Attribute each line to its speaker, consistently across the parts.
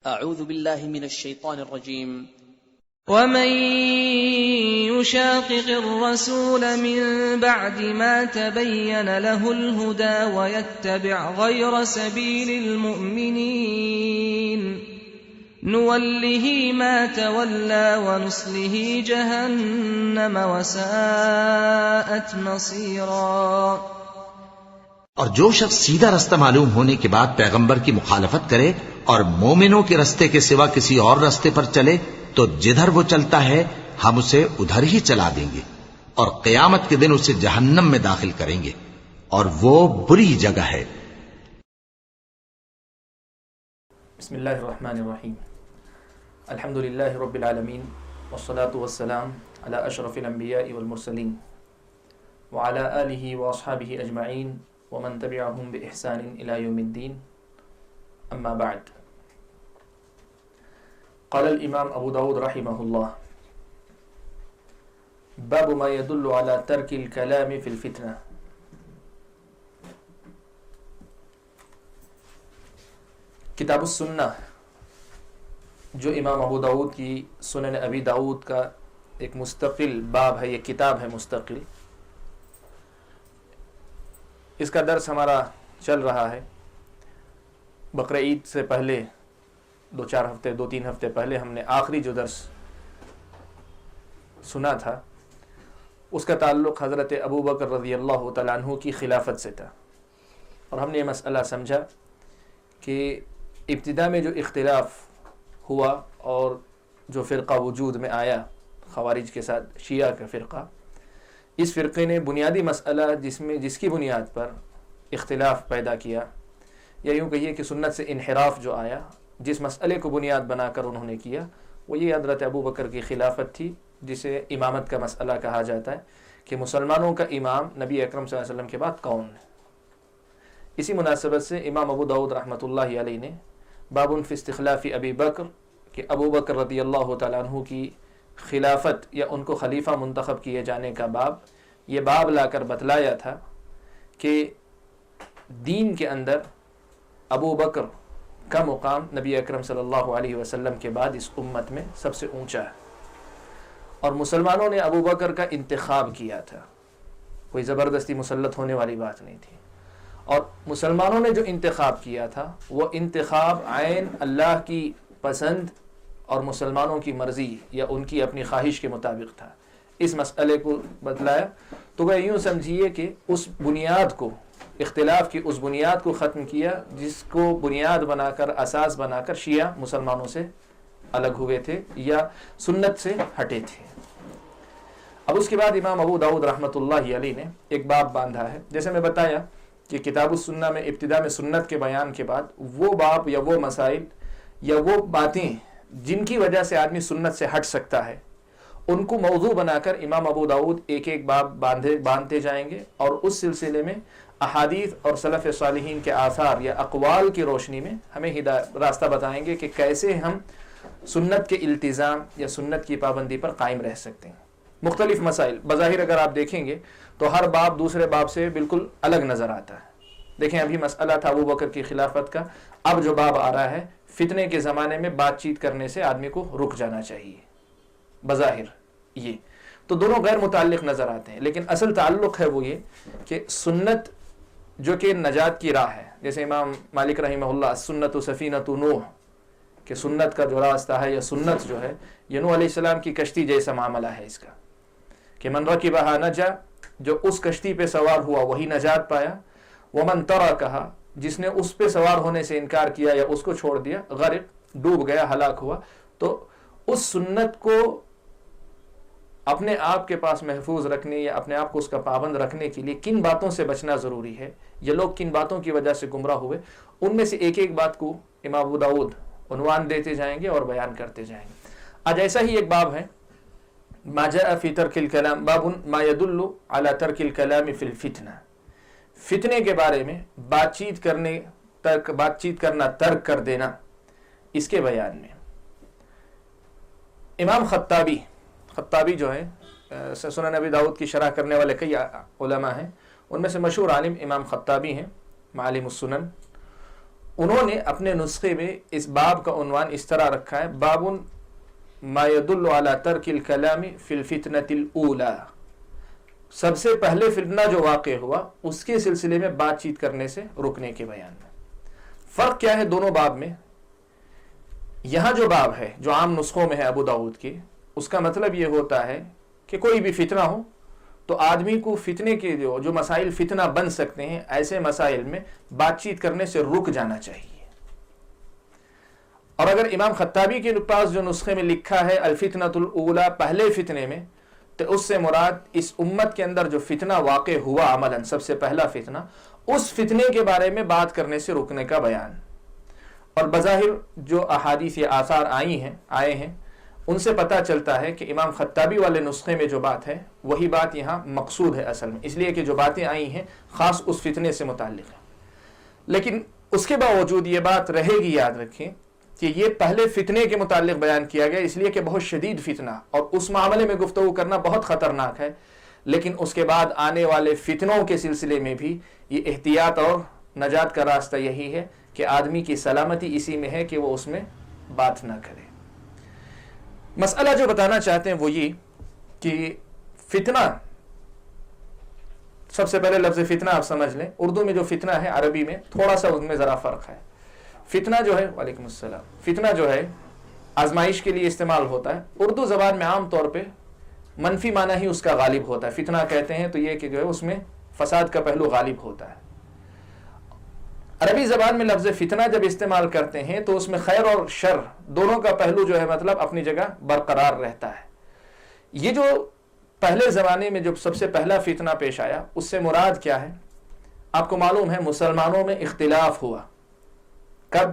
Speaker 1: اعوذ باللہ من الشیطان الرجیم
Speaker 2: ومن يشاقق الرسول من بعد ما تبين له الهدى ويتبع غير سبيل المؤمنين نوله ما تولى ونصله جهنم وساءت مصيرا۔
Speaker 3: اور جو شخص سیدھا رستہ معلوم ہونے کے بعد پیغمبر کی مخالفت کرے اور مومنوں کے رستے کے سوا کسی اور رستے پر چلے تو جدھر وہ چلتا ہے ہم اسے ادھر ہی چلا دیں گے، اور قیامت کے دن اسے جہنم میں داخل کریں گے، اور وہ بری جگہ ہے۔
Speaker 4: بسم اللہ الرحمن الرحیم، الحمد للہ رب العالمین، والصلاة والسلام علی اشرف الانبیاء والمرسلین وعلی آلہ واصحابہ اجمعین ومن تبعهم بإحسان الى یوم الدین، اما بعد۔ قال الامام ابو داود رحمہ اللہ: باب ما يدل على ترک الكلام في الفتنہ۔ کتاب السنہ جو امام ابو داود کی سنن ابی داود کا ایک مستقل باب ہے، یہ کتاب ہے مستقل، اس کا درس ہمارا چل رہا ہے۔ بقرعید سے پہلے دو تین ہفتے پہلے ہم نے آخری جو درس سنا تھا اس کا تعلق حضرت ابو بکر رضی اللہ تعالیٰ عنہ کی خلافت سے تھا، اور ہم نے یہ مسئلہ سمجھا کہ ابتدا میں جو اختلاف ہوا اور جو فرقہ وجود میں آیا خوارج کے ساتھ شیعہ کا فرقہ، اس فرقے نے بنیادی مسئلہ جس کی بنیاد پر اختلاف پیدا کیا، یا یوں کہیے کہ سنت سے انحراف جو آیا، جس مسئلے کو بنیاد بنا کر انہوں نے کیا، وہ یہ حضرت ابو بکر کی خلافت تھی، جسے امامت کا مسئلہ کہا جاتا ہے کہ مسلمانوں کا امام نبی اکرم صلی اللہ علیہ وسلم کے بعد کون ہے۔ اسی مناسبت سے امام ابو داود رحمۃ اللہ علیہ نے باب فی استخلاف ابی بکر، کہ ابو بکر رضی اللہ تعالیٰ عنہ کی خلافت یا ان کو خلیفہ منتخب کیے جانے کا باب، یہ باب لا کر بتلایا تھا کہ دین کے اندر ابو بکر کا مقام نبی اکرم صلی اللہ علیہ وسلم کے بعد اس امت میں سب سے اونچا ہے، اور مسلمانوں نے ابو بکر کا انتخاب کیا تھا، کوئی زبردستی مسلط ہونے والی بات نہیں تھی، اور مسلمانوں نے جو انتخاب کیا تھا وہ انتخاب عین اللہ کی پسند اور مسلمانوں کی مرضی یا ان کی اپنی خواہش کے مطابق تھا۔ اس مسئلے کو بتلایا تو وہ یوں سمجھیے کہ اس بنیاد کو، اختلاف کی اس بنیاد کو ختم کیا جس کو بنیاد بنا کر، اساس بنا کر شیعہ مسلمانوں سے الگ ہوئے تھے یا سنت سے ہٹے تھے۔ اب اس کے بعد امام ابو داود رحمۃ اللہ علیہ نے ایک باب باندھا ہے، جیسے میں بتایا کہ کتاب السنہ میں ابتدا میں سنت کے بیان کے بعد وہ باب یا وہ مسائل یا وہ باتیں جن کی وجہ سے آدمی سنت سے ہٹ سکتا ہے، ان کو موضوع بنا کر امام ابو داود ایک ایک باب باندھتے جائیں گے، اور اس سلسلے میں احادیث اور سلف صالحین کے آثار یا اقوال کی روشنی میں ہمیں راستہ بتائیں گے کہ کیسے ہم سنت کے التزام یا سنت کی پابندی پر قائم رہ سکتے ہیں۔ مختلف مسائل بظاہر اگر آپ دیکھیں گے تو ہر باب دوسرے باب سے بالکل الگ نظر آتا ہے۔ دیکھیں ابھی مسئلہ تھا ابو بکر کی خلافت کا، اب جو باب آ رہا ہے فتنے کے زمانے میں بات چیت کرنے سے آدمی کو رک جانا چاہیے، بظاہر یہ تو دونوں غیر متعلق نظر آتے ہیں، لیکن اصل تعلق ہے وہ یہ کہ سنت جو کہ نجات کی راہ ہے، جیسے امام مالک رحمہ اللہ سنت سفینۃ نوح، کہ سنت کا جو راستہ ہے یا سنت جو ہے یہ نوح علیہ السلام کی کشتی جیسا معاملہ ہے اس کا، کہ من رکبھا نجا، جو اس کشتی پہ سوار ہوا وہی نجات پایا، ومن ترکھا، جس نے اس پہ سوار ہونے سے انکار کیا یا اس کو چھوڑ دیا، غرق، ڈوب گیا، ہلاک ہوا۔ تو اس سنت کو اپنے آپ کے پاس محفوظ رکھنے یا اپنے آپ کو اس کا پابند رکھنے کے لیے کن باتوں سے بچنا ضروری ہے، یہ لوگ کن باتوں کی وجہ سے گمراہ ہوئے، ان میں سے ایک ایک بات کو امام ابو داود عنوان دیتے جائیں گے اور بیان کرتے جائیں گے۔ آج ایسا ہی ایک باب ہے، ما جاء فی ترک الکلام، باب ما يدل علی ترک الکلام فی الفتنہ، فتنے کے بارے میں بات چیت کرنا ترک کر دینا، اس کے بیان میں۔ امام خطابی جو ہے سنن ابی داود کی شرح کرنے والے کئی علماء ہیں، ان میں سے مشہور عالم امام خطابی ہیں، معالم السنن۔ انہوں نے اپنے نسخے میں اس باب کا عنوان اس طرح رکھا ہے، باب ما يدل على ترک الکلام فی الفتنة الاولی، سب سے پہلے فتنہ جو واقع ہوا اس کے سلسلے میں بات چیت کرنے سے رکنے کے بیان میں۔ فرق کیا ہے دونوں باب میں؟ یہاں جو باب ہے جو عام نسخوں میں ہے ابو داؤد کے، اس کا مطلب یہ ہوتا ہے کہ کوئی بھی فتنہ ہو تو آدمی کو فتنے کے جو مسائل فتنہ بن سکتے ہیں ایسے مسائل میں بات چیت کرنے سے رک جانا چاہیے۔ اور اگر امام خطابی کے پاس جو نسخے میں لکھا ہے الفتنۃ الاولی، پہلے فتنے میں، تو اس سے مراد اس امت کے اندر جو فتنہ واقع ہوا عملاً سب سے پہلا فتنہ، اس فتنے کے بارے میں بات کرنے سے رکنے کا بیان۔ اور بظاہر جو احادیث یا آثار آئے ہیں ان سے پتہ چلتا ہے کہ امام خطابی والے نسخے میں جو بات ہے وہی بات یہاں مقصود ہے اصل میں، اس لیے کہ جو باتیں آئی ہیں خاص اس فتنے سے متعلق ہیں۔ لیکن اس کے باوجود یہ بات رہے گی، یاد رکھیں کہ یہ پہلے فتنے کے متعلق بیان کیا گیا اس لیے کہ بہت شدید فتنہ اور اس معاملے میں گفتگو کرنا بہت خطرناک ہے، لیکن اس کے بعد آنے والے فتنوں کے سلسلے میں بھی یہ احتیاط اور نجات کا راستہ یہی ہے کہ آدمی کی سلامتی اسی میں ہے کہ وہ اس میں بات نہ کرے۔ مسئلہ جو بتانا چاہتے ہیں وہ یہ کہ فتنہ، سب سے پہلے لفظ فتنہ آپ سمجھ لیں، اردو میں جو فتنہ ہے عربی میں تھوڑا سا ان میں ذرا فرق ہے۔ فتنہ جو ہے، وعلیکم السلام، فتنہ جو ہے آزمائش کے لیے استعمال ہوتا ہے، اردو زبان میں عام طور پہ منفی معنی ہی اس کا غالب ہوتا ہے۔ فتنہ کہتے ہیں تو یہ کہ جو ہے اس میں فساد کا پہلو غالب ہوتا ہے۔ عربی زبان میں لفظ فتنہ جب استعمال کرتے ہیں تو اس میں خیر اور شر دونوں کا پہلو جو ہے مطلب اپنی جگہ برقرار رہتا ہے۔ یہ جو پہلے زمانے میں جو سب سے پہلا فتنہ پیش آیا اس سے مراد کیا ہے؟ آپ کو معلوم ہے مسلمانوں میں اختلاف ہوا کب؟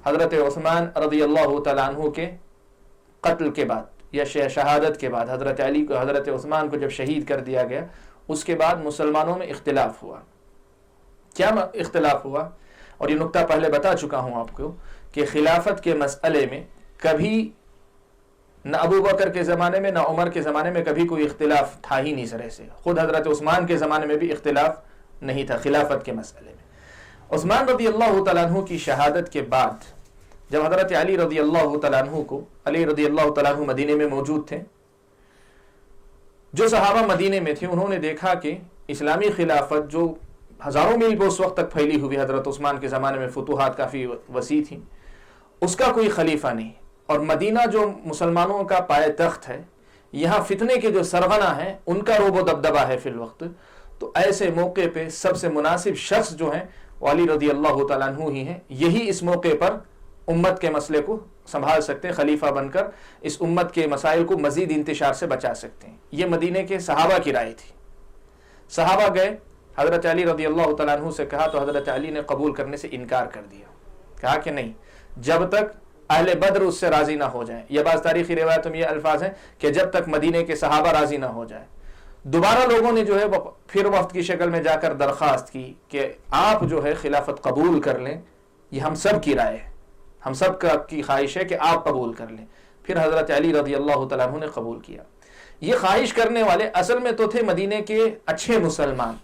Speaker 4: حضرت عثمان رضی اللہ تعالیٰ عنہ کے قتل کے بعد یا شہادت کے بعد، حضرت علی کو، حضرت عثمان کو جب شہید کر دیا گیا اس کے بعد مسلمانوں میں اختلاف ہوا۔ کیا اختلاف ہوا؟ اور یہ نقطہ پہلے بتا چکا ہوں آپ کو کہ خلافت کے مسئلے میں کبھی نہ ابو بکر کے زمانے میں نہ عمر کے زمانے میں کبھی کوئی اختلاف تھا ہی نہیں سرے سے، خود حضرت عثمان کے زمانے میں بھی اختلاف نہیں تھا خلافت کے مسئلے میں۔ عثمان رضی اللہ تعالیٰ عنہ کی شہادت کے بعد جب حضرت علی رضی اللہ تعالیٰ عنہ کو، علی رضی اللہ تعالیٰ عنہ مدینے میں موجود تھے، جو صحابہ مدینے میں تھے انہوں نے دیکھا کہ اسلامی خلافت جو ہزاروں میل اس وقت تک پھیلی ہوئی، حضرت عثمان کے زمانے میں فتوحات کافی وسیع تھیں، اس کا کوئی خلیفہ نہیں، اور مدینہ جو مسلمانوں کا پائے تخت ہے، یہاں فتنے کے جو سرغنہ ہیں ان کا روب و دبدبہ ہے فی الوقت، تو ایسے موقع پہ سب سے مناسب شخص جو ہیں وہ علی رضی اللہ تعالیٰ عنہ ہی ہیں۔ یہی اس موقع پر امت کے مسئلے کو سنبھال سکتے ہیں، خلیفہ بن کر اس امت کے مسائل کو مزید انتشار سے بچا سکتے ہیں۔ یہ مدینے کے صحابہ کی رائے تھی۔ صحابہ گئے، حضرت علی رضی اللہ تعالیٰ عنہ سے کہا تو حضرت علی نے قبول کرنے سے انکار کر دیا، کہا کہ نہیں، جب تک اہل بدر اس سے راضی نہ ہو جائیں۔ یہ بعض تاریخی روایتوں میں یہ الفاظ ہیں کہ جب تک مدینے کے صحابہ راضی نہ ہو جائیں۔ دوبارہ لوگوں نے جو ہے پھر وفد کی شکل میں جا کر درخواست کی کہ آپ جو ہے خلافت قبول کر لیں، یہ ہم سب کی رائے ہے، ہم سب کی خواہش ہے کہ آپ قبول کر لیں۔ پھر حضرت علی رضی اللہ تعالیٰ عنہ نے قبول کیا۔ یہ خواہش کرنے والے اصل میں تو تھے مدینے کے اچھے مسلمان،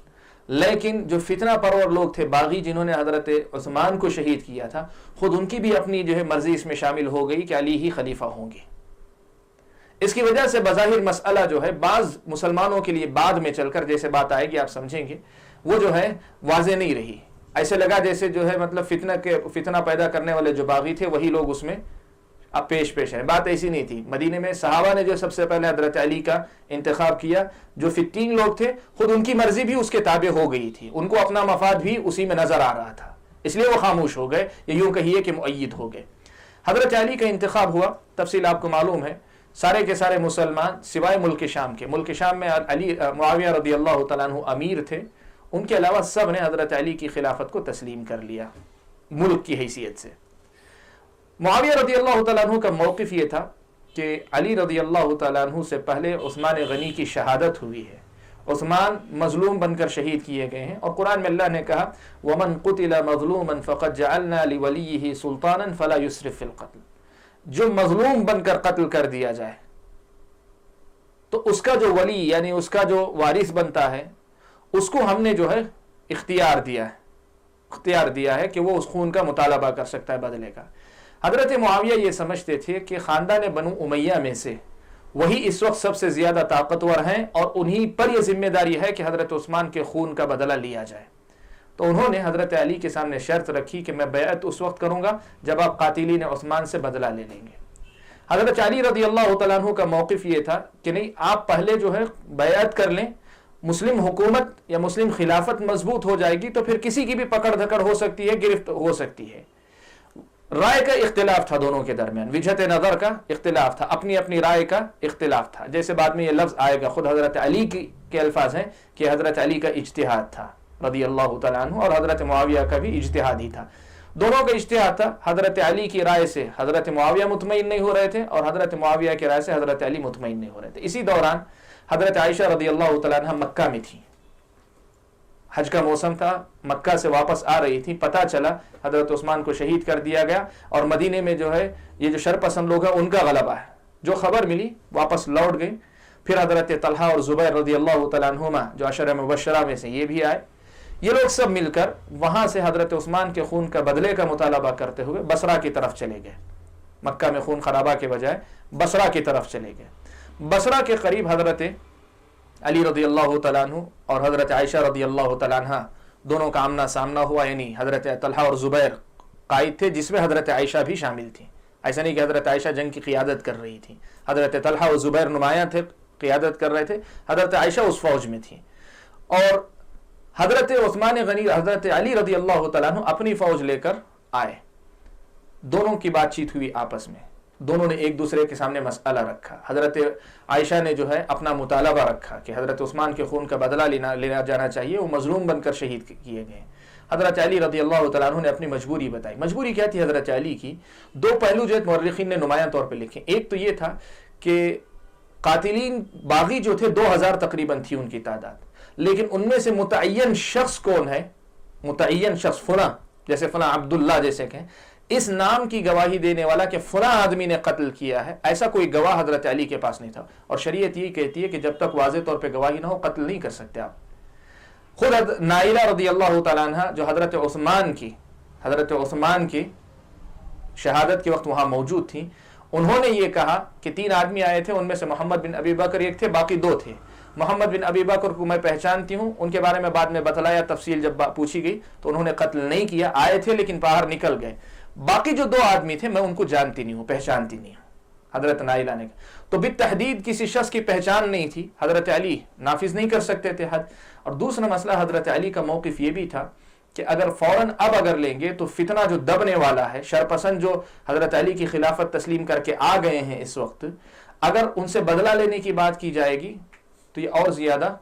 Speaker 4: لیکن جو فتنہ پرور لوگ تھے، باغی، جنہوں نے حضرت عثمان کو شہید کیا تھا، خود ان کی بھی اپنی جو ہے مرضی اس میں شامل ہو گئی کہ علی ہی خلیفہ ہوں گے۔ اس کی وجہ سے بظاہر مسئلہ جو ہے بعض مسلمانوں کے لیے بعد میں چل کر، جیسے بات آئے گی آپ سمجھیں گے، وہ جو ہے واضح نہیں رہی۔ ایسے لگا جیسے جو ہے مطلب فتنہ پیدا کرنے والے جو باغی تھے وہی لوگ اس میں اب پیش ہیں۔ بات ایسی نہیں تھی۔ مدینے میں صحابہ نے جو سب سے پہلے حضرت علی کا انتخاب کیا، جو 15 لوگ تھے خود ان کی مرضی بھی اس کے تابع ہو گئی تھی، ان کو اپنا مفاد بھی اسی میں نظر آ رہا تھا، اس لیے وہ خاموش ہو گئے، یا یوں کہیے کہ مؤید ہو گئے۔ حضرت علی کا انتخاب ہوا، تفصیل آپ کو معلوم ہے۔ سارے کے سارے مسلمان سوائے ملک شام کے، ملک شام میں معاویہ رضی اللہ تعالیٰ عنہ امیر تھے، ان کے علاوہ سب نے حضرت علی کی خلافت کو تسلیم کر لیا ملک کی حیثیت سے۔ معاویہ رضی اللہ تعالیٰ عنہ کا موقف یہ تھا کہ علی رضی اللہ تعالیٰ عنہ سے پہلے عثمان غنی کی شہادت ہوئی ہے، عثمان مظلوم بن کر شہید کیے گئے ہیں، اور قرآن میں اللہ نے کہا وَمَنْ قُتِلَ مَظْلُومًا فَقَدْ جَعَلْنَا لِوَلِيِّهِ سُلْطَانًا فَلَا يُسْرِفْ فِي الْقَتْلِ، جو مظلوم بن کر قتل کر دیا جائے تو اس کا جو ولی یعنی اس کا جو وارث بنتا ہے اس کو ہم نے جو ہے اختیار دیا ہے اختیار دیا ہے کہ وہ اس خون کا مطالبہ کر سکتا ہے بدلے کا. حضرت معاویہ یہ سمجھتے تھے کہ خاندان بنو امیہ میں سے وہی اس وقت سب سے زیادہ طاقتور ہیں اور انہی پر یہ ذمہ داری ہے کہ حضرت عثمان کے خون کا بدلہ لیا جائے. تو انہوں نے حضرت علی کے سامنے شرط رکھی کہ میں بیعت اس وقت کروں گا جب آپ قاتلین عثمان سے بدلہ لے لیں گے. حضرت علی رضی اللہ تعالیٰ عنہ کا موقف یہ تھا کہ نہیں، آپ پہلے جو ہے بیعت کر لیں، مسلم حکومت یا مسلم خلافت مضبوط ہو جائے گی تو پھر کسی کی بھی پکڑ دھکڑ ہو سکتی ہے، گرفت ہو سکتی ہے. رائے کا اختلاف تھا دونوں کے درمیان، وجہت نظر کا اختلاف تھا، اپنی اپنی رائے کا اختلاف تھا. جیسے بعد میں یہ لفظ آئے گا، خود حضرت علی کے الفاظ ہیں کہ حضرت علی کا اجتہاد تھا رضی اللہ تعالیٰ عنہ، اور حضرت معاویہ کا بھی اجتہاد ہی تھا. دونوں کا اجتہاد تھا. حضرت علی کی رائے سے حضرت معاویہ مطمئن نہیں ہو رہے تھے اور حضرت معاویہ کی رائے سے حضرت علی مطمئن نہیں ہو رہے تھے. اسی دوران حضرت عائشہ رضی اللہ تعالیٰ عنہ مکہ میں تھی، حج کا موسم تھا، مکہ سے واپس آ رہی تھی. پتہ چلا حضرت عثمان کو شہید کر دیا گیا اور مدینے میں جو ہے یہ جو شرپسند لوگ ہیں ان کا غلبہ ہے. جو خبر ملی واپس لوٹ گئے. پھر حضرت طلحہ اور زبیر رضی اللہ تعالیٰ عنہما جو عشرہ مبشرہ میں سے یہ بھی آئے. یہ لوگ سب مل کر وہاں سے حضرت عثمان کے خون کا بدلے کا مطالبہ کرتے ہوئے بصرہ کی طرف چلے گئے. مکہ میں خون خرابہ کے بجائے بصرہ کی طرف چلے گئے. بصرہ کے قریب حضرت علی رضی اللہ تعالیٰ عنہ اور حضرت عائشہ رضی اللہ تعالیٰ عنہ دونوں کا آمنا سامنا ہوا. یعنی حضرت طلحہ اور زبیر قائد تھے جس میں حضرت عائشہ بھی شامل تھی. ایسا نہیں کہ حضرت عائشہ جنگ کی قیادت کر رہی تھی، حضرت طلحہ اور زبیر نمایاں تھے، قیادت کر رہے تھے. حضرت عائشہ اس فوج میں تھی اور حضرت عثمان غنی حضرت علی رضی اللہ تعالیٰ عنہ اپنی فوج لے کر آئے. دونوں کی بات چیت ہوئی آپس میں، دونوں نے ایک دوسرے کے سامنے مسئلہ رکھا. حضرت عائشہ نے جو ہے اپنا مطالبہ رکھا کہ حضرت عثمان کے خون کا بدلہ لینا جانا چاہیے، وہ مظلوم بن کر شہید کیے گئے. حضرت علی رضی اللہ تعالیٰ عنہ نے اپنی مجبوری بتائی. مجبوری کیا تھی حضرت علی کی؟ دو پہلو جو مورخین نے نمایاں طور پہ لکھے. ایک تو یہ تھا کہ قاتلین باغی جو تھے 2000 تقریباً تھی ان کی تعداد، لیکن ان میں سے متعین شخص کون ہے؟ متعین شخص فلاں، جیسے فلاں عبداللہ جیسے کہیں، اس نام کی گواہی دینے والا کہ فلاں آدمی نے قتل کیا ہے، ایسا کوئی گواہ حضرت علی کے پاس نہیں تھا. اور شریعت یہ کہتی ہے کہ جب تک واضح طور پہ گواہی نہ ہو قتل نہیں کر سکتے آپ. خود نائلہ رضی اللہ تعالیٰ عنہ جو حضرت عثمان کی شہادت کے وقت وہاں موجود تھیں، انہوں نے یہ کہا کہ 3 آدمی آئے تھے، ان میں سے محمد بن ابی بکر ایک تھے، باقی 2 تھے. محمد بن ابی بکر کو میں پہچانتی ہوں، ان کے بارے میں بعد میں بتلایا، تفصیل جب پوچھی گئی تو انہوں نے قتل نہیں کیا، آئے تھے لیکن باہر نکل گئے. باقی جو 2 آدمی تھے میں ان کو جانتی نہیں ہوں، پہچانتی نہیں ہوں. حضرت نائلہ نے کہا تو بالتحدید کسی شخص کی پہچان نہیں تھی، حضرت علی نافذ نہیں کر سکتے تھے حد. اور دوسرا مسئلہ حضرت علی کا موقف یہ بھی تھا کہ اگر فوراً اگر لیں گے تو فتنہ جو دبنے والا ہے، شرپسند جو حضرت علی کی خلافت تسلیم کر کے آ گئے ہیں اس وقت، اگر ان سے بدلہ لینے کی بات کی جائے گی تو یہ اور زیادہ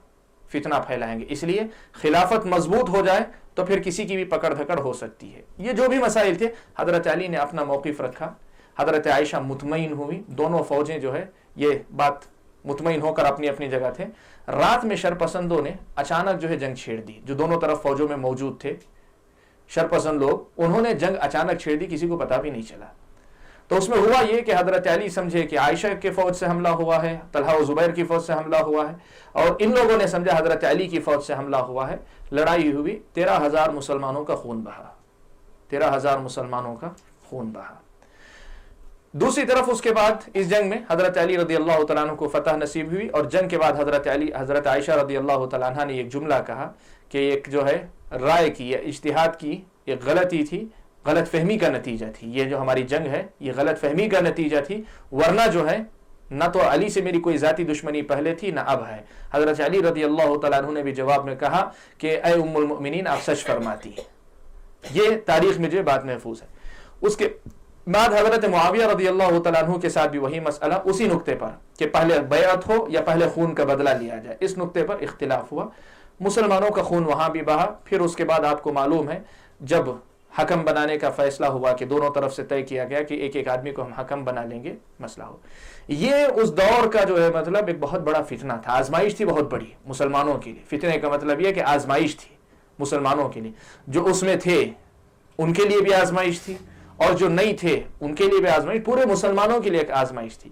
Speaker 4: فتنہ پھیلائیں گے. اس لیے خلافت مضبوط ہو جائے تو پھر کسی کی بھی پکڑ دھکڑ ہو سکتی ہے. یہ جو بھی مسائل تھے حضرت علی نے اپنا موقف رکھا. حضرت عائشہ مطمئن ہوئی، دونوں فوجیں جو ہے یہ بات مطمئن ہو کر اپنی اپنی جگہ تھے. رات میں شرپسندوں نے اچانک جو ہے جنگ چھیڑ دی. جو دونوں طرف فوجوں میں موجود تھے شرپسند لوگ، انہوں نے جنگ اچانک چھیڑ دی، کسی کو پتہ بھی نہیں چلا. تو اس میں ہوا یہ کہ حضرت علی سمجھے کہ عائشہ کے فوج سے حملہ ہوا ہے، طلحہ و زبیر کی فوج سے حملہ ہوا ہے، اور ان لوگوں نے سمجھا حضرت علی کی فوج سے حملہ ہوا ہے. لڑائی ہوئی، 13,000 مسلمانوں کا خون بہا. 13,000 مسلمانوں کا خون بہا. دوسری طرف اس کے بعد اس جنگ میں حضرت علی رضی اللہ تعالیٰ عنہ کو فتح نصیب ہوئی، اور جنگ کے بعد حضرت عائشہ رضی اللہ تعالیٰ عنہ نے ایک جملہ کہا کہ ایک جو ہے رائے کی یا اجتہاد کی ایک غلطی تھی، غلط فہمی کا نتیجہ تھی. یہ جو ہماری جنگ ہے یہ غلط فہمی کا نتیجہ تھی، ورنہ جو ہے نہ تو علی سے میری کوئی ذاتی دشمنی پہلے تھی نہ اب ہے. حضرت علی رضی اللہ تعالیٰ عنہ نے بھی جواب میں کہا کہ اے ام المؤمنین آپ سچ فرماتی ہیں. یہ تاریخ میں جو بات محفوظ ہے. اس کے بعد حضرت معاویہ رضی اللہ تعالیٰ عنہ کے ساتھ بھی وہی مسئلہ، اسی نقطے پر کہ پہلے بیعت ہو یا پہلے خون کا بدلہ لیا جائے، اس نقطے پر اختلاف ہوا. مسلمانوں کا خون وہاں بھی بہا. پھر اس کے بعد آپ کو معلوم ہے جب حکم بنانے کا فیصلہ ہوا کہ دونوں طرف سے طے کیا گیا کہ ایک ایک آدمی کو ہم حکم بنا لیں گے، مسئلہ ہو. یہ اس دور کا جو ہے مطلب ایک بہت بڑا فتنہ تھا، آزمائش تھی بہت بڑی مسلمانوں کے لیے. فتنے کا مطلب یہ کہ آزمائش تھی مسلمانوں کے لیے. جو اس میں تھے ان کے لیے بھی آزمائش تھی، اور جو نہیں تھے ان کے لیے بھی آزمائش، پورے مسلمانوں کے لیے ایک آزمائش تھی.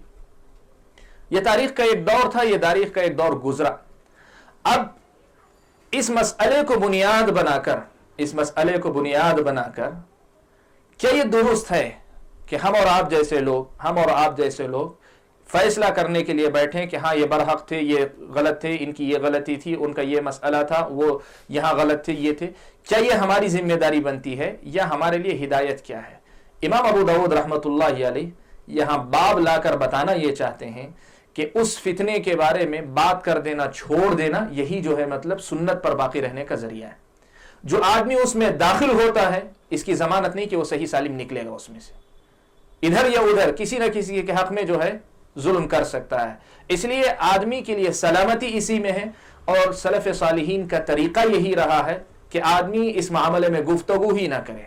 Speaker 4: یہ تاریخ کا ایک دور تھا، یہ تاریخ کا ایک دور گزرا. اب اس مسئلے کو بنیاد بنا کر، اس مسئلے کو بنیاد بنا کر کیا یہ درست ہے کہ ہم اور آپ جیسے لوگ فیصلہ کرنے کے لیے بیٹھیں کہ ہاں یہ برحق تھے، یہ غلط تھے، ان کی یہ غلطی تھی، ان کا یہ مسئلہ تھا، وہ یہاں غلط تھے، یہ تھے؟ کیا یہ ہماری ذمہ داری بنتی ہے یا ہمارے لیے ہدایت کیا ہے؟ امام ابو داؤد رحمۃ اللہ علیہ یہاں باب لا کر بتانا یہ چاہتے ہیں کہ اس فتنے کے بارے میں بات کر دینا، چھوڑ دینا، یہی جو ہے مطلب سنت پر باقی رہنے کا ذریعہ ہے۔ جو آدمی اس میں داخل ہوتا ہے اس کی ضمانت نہیں کہ وہ صحیح سالم نکلے گا اس میں سے، ادھر یا ادھر کسی نہ کسی کے حق میں جو ہے ظلم کر سکتا ہے۔ اس لیے آدمی کے لیے سلامتی اسی میں ہے، اور سلف صالحین کا طریقہ یہی رہا ہے کہ آدمی اس معاملے میں گفتگو ہی نہ کرے،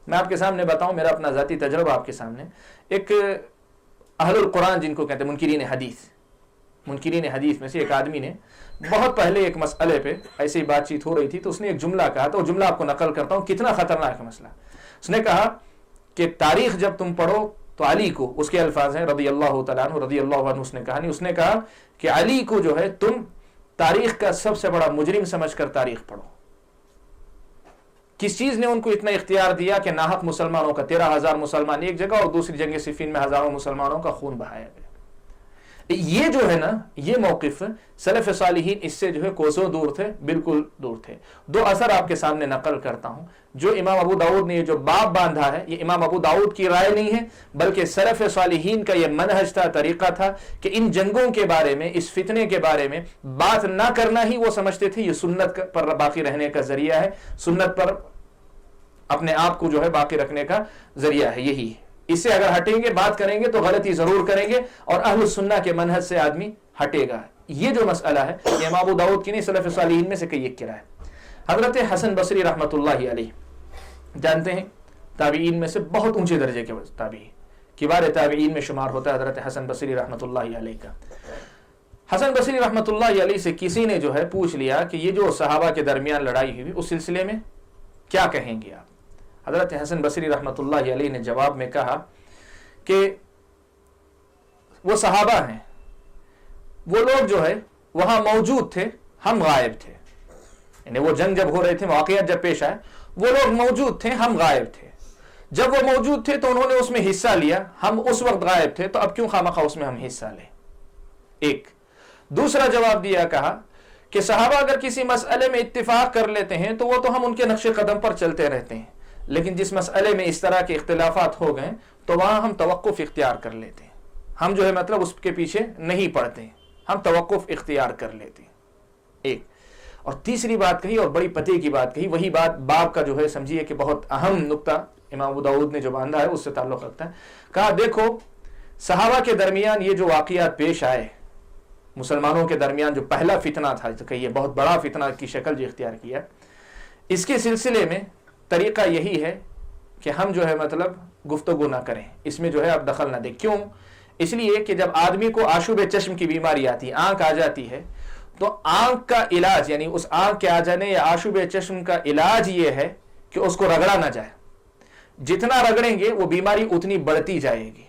Speaker 4: میں آپ کے سامنے بتاؤں میرا اپنا ذاتی تجربہ آپ کے سامنے۔ ایک اہل القرآن جن کو کہتے ہیں منکرین حدیث میں سے ایک آدمی نے بہت پہلے ایک مسئلے پہ ایسی بات چیت ہو رہی تھی، تو اس نے ایک جملہ کہا، تو وہ جملہ آپ کو نقل کرتا ہوں، کتنا خطرناک مسئلہ۔ اس نے کہا کہ تاریخ جب تم پڑھو تو علی کو، اس کے الفاظ ہیں رضی اللہ تعالیٰ عنہ، رضی اللہ عنہ اس نے کہا نہیں، اس نے کہا کہ علی کو جو ہے تم تاریخ کا سب سے بڑا مجرم سمجھ کر تاریخ پڑھو۔ کس چیز نے ان کو اتنا اختیار دیا کہ ناحق مسلمانوں کا 13,000 مسلمان ایک جگہ اور دوسری جنگ صفین میں ہزاروں مسلمانوں کا خون بہایا گیا۔ یہ جو ہے نا، یہ موقف سلف صالحین اس سے جو ہے کوسوں دور تھے، بالکل دور تھے۔ دو اثر آپ کے سامنے نقل کرتا ہوں جو امام ابو داؤد نے یہ جو باب باندھا ہے، یہ امام ابو داؤد کی رائے نہیں ہے بلکہ سلف صالحین کا یہ منہج تھا، طریقہ تھا کہ ان جنگوں کے بارے میں، اس فتنے کے بارے میں بات نہ کرنا ہی وہ سمجھتے تھے یہ سنت پر باقی رہنے کا ذریعہ ہے، سنت پر اپنے آپ کو جو ہے باقی رکھنے کا ذریعہ ہے۔ یہی اس سے اگر ہٹیں گے، بات کریں گے تو غلطی ضرور کریں گے، اور اہل السنہ کے منہج سے آدمی ہٹے گا۔ یہ جو مسئلہ ہے یہ امام ابو داؤد کی نہیں، سلف صالحین میں سے کئی ایک کی رائے ہے۔ حضرت حسن بصری رحمۃ اللہ علیہ جانتے ہیں تابعین میں سے بہت اونچے درجے کے تابعی، کبار تابعین میں شمار ہوتا ہے حضرت حسن بصری رحمۃ اللہ علیہ کا۔ حسن بصری رحمۃ اللہ علیہ سے کسی نے جو ہے پوچھ لیا کہ یہ جو صحابہ کے درمیان لڑائی ہوئی اس سلسلے میں کیا کہیں گے آپ؟ حضرت حسن بصری رحمۃ اللہ علیہ نے جواب میں کہا کہ وہ صحابہ ہیں، وہ لوگ جو ہے وہاں موجود تھے، ہم غائب تھے، یعنی وہ جنگ جب ہو رہے تھے، واقعات جب پیش آئے، وہ لوگ موجود تھے، ہم غائب تھے۔ جب وہ موجود تھے تو انہوں نے اس میں حصہ لیا، ہم اس وقت غائب تھے تو اب کیوں خواہ اس میں ہم حصہ لیں؟ ایک دوسرا جواب دیا، کہا کہ صحابہ اگر کسی مسئلے میں اتفاق کر لیتے ہیں تو وہ تو ہم ان کے نقش قدم پر چلتے رہتے ہیں، لیکن جس مسئلے میں اس طرح کے اختلافات ہو گئے تو وہاں ہم توقف اختیار کر لیتے ہیں، ہم جو ہے مطلب اس کے پیچھے نہیں پڑتے ہیں، ہم توقف اختیار کر لیتے ہیں۔ ایک اور تیسری بات کہی اور بڑی پتے کی بات کہی، وہی بات باب کا جو ہے سمجھیے کہ بہت اہم نقطہ امام ابو داؤد نے جو باندھا ہے اس سے تعلق رکھتا ہے۔ کہا دیکھو صحابہ کے درمیان یہ جو واقعات پیش آئے، مسلمانوں کے درمیان جو پہلا فتنہ تھا، تو کہیے بہت بڑا فتنہ کی شکل جو اختیار کیا، اس کے سلسلے میں طریقہ یہی ہے کہ ہم جو ہے مطلب گفتگو نہ کریں، اس میں جو ہے آپ دخل نہ دیں۔ کیوں؟ اس لیے کہ جب آدمی کو آشوب چشم کی بیماری آتی ہے، آنکھ آ جاتی ہے، تو آنکھ کا علاج یعنی اس آنکھ کے آ جانے یا آشوب چشم کا علاج یہ ہے کہ اس کو رگڑا نہ جائے، جتنا رگڑیں گے وہ بیماری اتنی بڑھتی جائے گی۔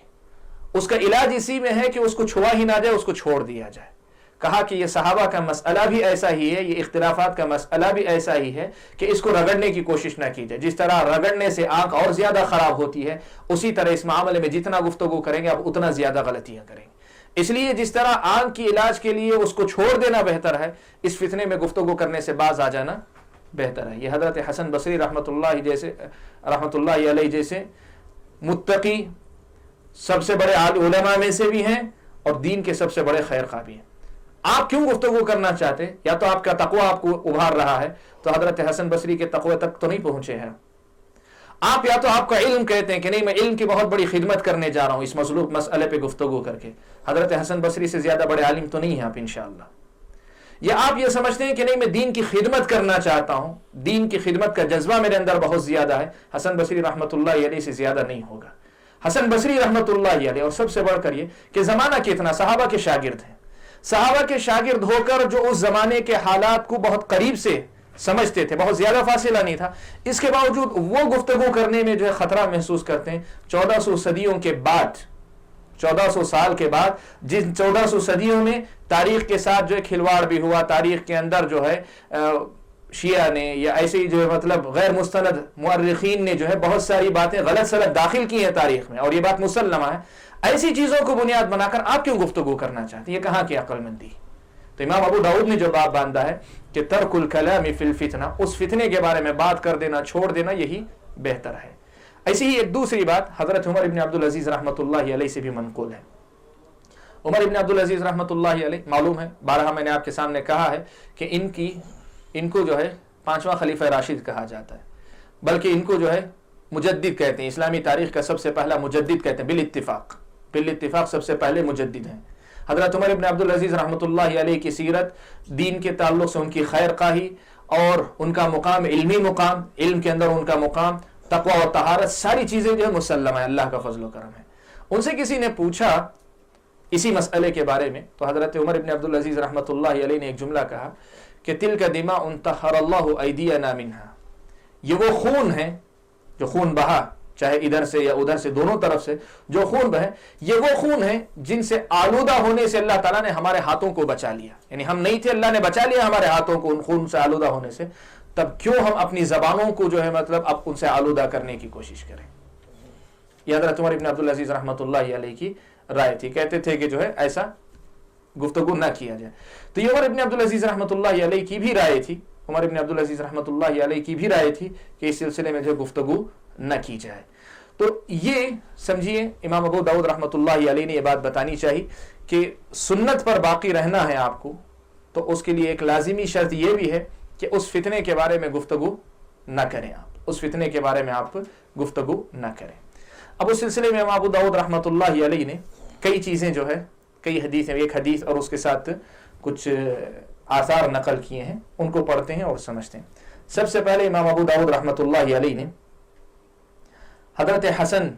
Speaker 4: اس کا علاج اسی میں ہے کہ اس کو چھوا ہی نہ جائے، اس کو چھوڑ دیا جائے۔ کہا کہ یہ صحابہ کا مسئلہ بھی ایسا ہی ہے، یہ اختلافات کا مسئلہ بھی ایسا ہی ہے کہ اس کو رگڑنے کی کوشش نہ کی جائے۔ جس طرح رگڑنے سے آنکھ اور زیادہ خراب ہوتی ہے، اسی طرح اس معاملے میں جتنا گفتگو کریں گے آپ اتنا زیادہ غلطیاں کریں گے۔ اس لیے جس طرح آنکھ کی علاج کے لیے اس کو چھوڑ دینا بہتر ہے، اس فتنے میں گفتگو کرنے سے باز آ جانا بہتر ہے۔ یہ حضرت حسن بصری رحمۃ اللہ علیہ جیسے متقی سب سے بڑے علماء میں سے بھی ہیں اور دین کے سب سے بڑے خیر خواہ بھی ہیں۔ آپ کیوں گفتگو کرنا چاہتے؟ یا تو آپ کا تقوی آپ کو ابھار رہا ہے، تو حضرت حسن بصری کے تقوی تک تو نہیں پہنچے ہیں آپ، یا تو آپ کا علم کہتے ہیں کہ نہیں میں علم کی بہت بڑی خدمت کرنے جا رہا ہوں اس مظلوم مسئلے پہ گفتگو کر کے۔ حضرت حسن بصری سے زیادہ بڑے عالم تو نہیں ہیں آپ انشاءاللہ۔ یا آپ یہ سمجھتے ہیں کہ نہیں میں دین کی خدمت کرنا چاہتا ہوں، دین کی خدمت کا جذبہ میرے اندر بہت زیادہ ہے، حسن بصری رحمۃ اللہ علیہ سے زیادہ نہیں ہوگا۔ حسن بصری رحمۃ اللہ علیہ، اور سب سے بڑھ کر یہ کہ زمانہ کتنا صحابہ کے شاگرد ہیں، صحابہ کے شاگرد ہو کر جو اس زمانے کے حالات کو بہت قریب سے سمجھتے تھے، بہت زیادہ فاصلہ نہیں تھا، اس کے باوجود وہ گفتگو کرنے میں جو ہے خطرہ محسوس کرتے ہیں۔ 1400 صدیوں کے بعد، 1400 سال کے بعد، جن 1400 صدیوں میں تاریخ کے ساتھ جو ہے کھلواڑ بھی ہوا، تاریخ کے اندر جو ہے شیعہ نے یا ایسے ہی جو ہے مطلب غیر مستند مورخین نے جو ہے بہت ساری باتیں غلط سلط داخل کی ہیں تاریخ میں، اور یہ بات مسلمہ ہے، ایسی چیزوں کو بنیاد بنا کر آپ کیوں گفتگو کرنا چاہتے ہیں؟ یہ کہاں کی عقل مندی؟ تو امام ابو داؤد نے جو باب باندھا ہے کہ ترک الکلام فی الفتنہ، اس فتنے کے بارے میں بات کر دینا، چھوڑ دینا، یہی بہتر ہے۔ ایسی ہی ایک دوسری بات حضرت عمر ابن عبدالعزیز رحمۃ اللہ علیہ سے بھی منقول ہے۔ عمر ابن عبدالعزیز رحمۃ اللہ علیہ، معلوم ہے بارہا میں نے آپ کے سامنے کہا ہے کہ ان کو جو ہے 5واں خلیفہ راشد کہا جاتا ہے، بلکہ ان کو جو ہے مجدد کہتے ہیں، اسلامی تاریخ کا سب سے پہلا مجدد کہتے ہیں، بالاتفاق سب سے پہلے مجدد ہیں۔ حضرت عمر ابن عبدالعزیز رحمۃ اللہ علیہ کی سیرت، دین کے تعلق سے ان کی خیر خواہی اور ان کا مقام، علمی مقام، علم کے اندر ان کا مقام، تقوی و طہارت، ساری چیزیں جو ہے مسلمہ ہے، اللہ کا فضل و کرم ہے۔ ان سے کسی نے پوچھا اسی مسئلے کے بارے میں، تو حضرت عمر ابن عبدالعزیز رحمۃ اللہ علیہ نے ایک جملہ کہا کہ تلک دماء طہر اللہ ایدینا منہا، یہ وہ خون ہے جو خون بہا، چاہے ادھر سے یا ادھر سے، دونوں طرف سے جو خون بہے، یہ وہ خون ہے جن سے آلودہ ہونے سے اللہ تعالیٰ نے ہمارے ہاتھوں کو بچا لیا، یعنی ہم نہیں تھے، اللہ نے بچا لیا ہمارے ہاتھوں کو ان خون سے آلودہ ہونے سے، تب کیوں ہم اپنی زبانوں کو جو ہے مطلب اب ان سے آلودہ کرنے کی کوشش کریں؟ یہ حضرت عمر ابن عبدالعزیز رحمۃ اللہ علیہ کی رائے تھی، کہتے تھے کہ جو ہے ایسا گفتگو نہ کیا جائے۔ تو یہ عمر ابن عبدالعزیز رحمۃ اللہ علیہ کی بھی رائے تھی، عمر ابن عبدالعزیز رحمۃ اللہ علیہ کی بھی رائے تھی کہ اس سلسلے میں جو گفتگو نہ کی جائے۔ تو یہ سمجھیے امام ابو داؤد رحمۃ اللہ علیہ نے یہ بات بتانی چاہی کہ سنت پر باقی رہنا ہے آپ کو، تو اس کے لیے ایک لازمی شرط یہ بھی ہے کہ اس فتنے کے بارے میں گفتگو نہ کریں، آپ اس فتنے کے بارے میں آپ گفتگو نہ کریں۔ اب اس سلسلے میں امام ابو داؤد رحمۃ اللہ علیہ نے کئی چیزیں جو ہے، کئی حدیث، ایک حدیث اور اس کے ساتھ کچھ آثار نقل کیے ہیں، ان کو پڑھتے ہیں اور سمجھتے ہیں۔ سب سے پہلے امام ابو داؤد رحمۃ اللہ علیہ نے حضرت حسن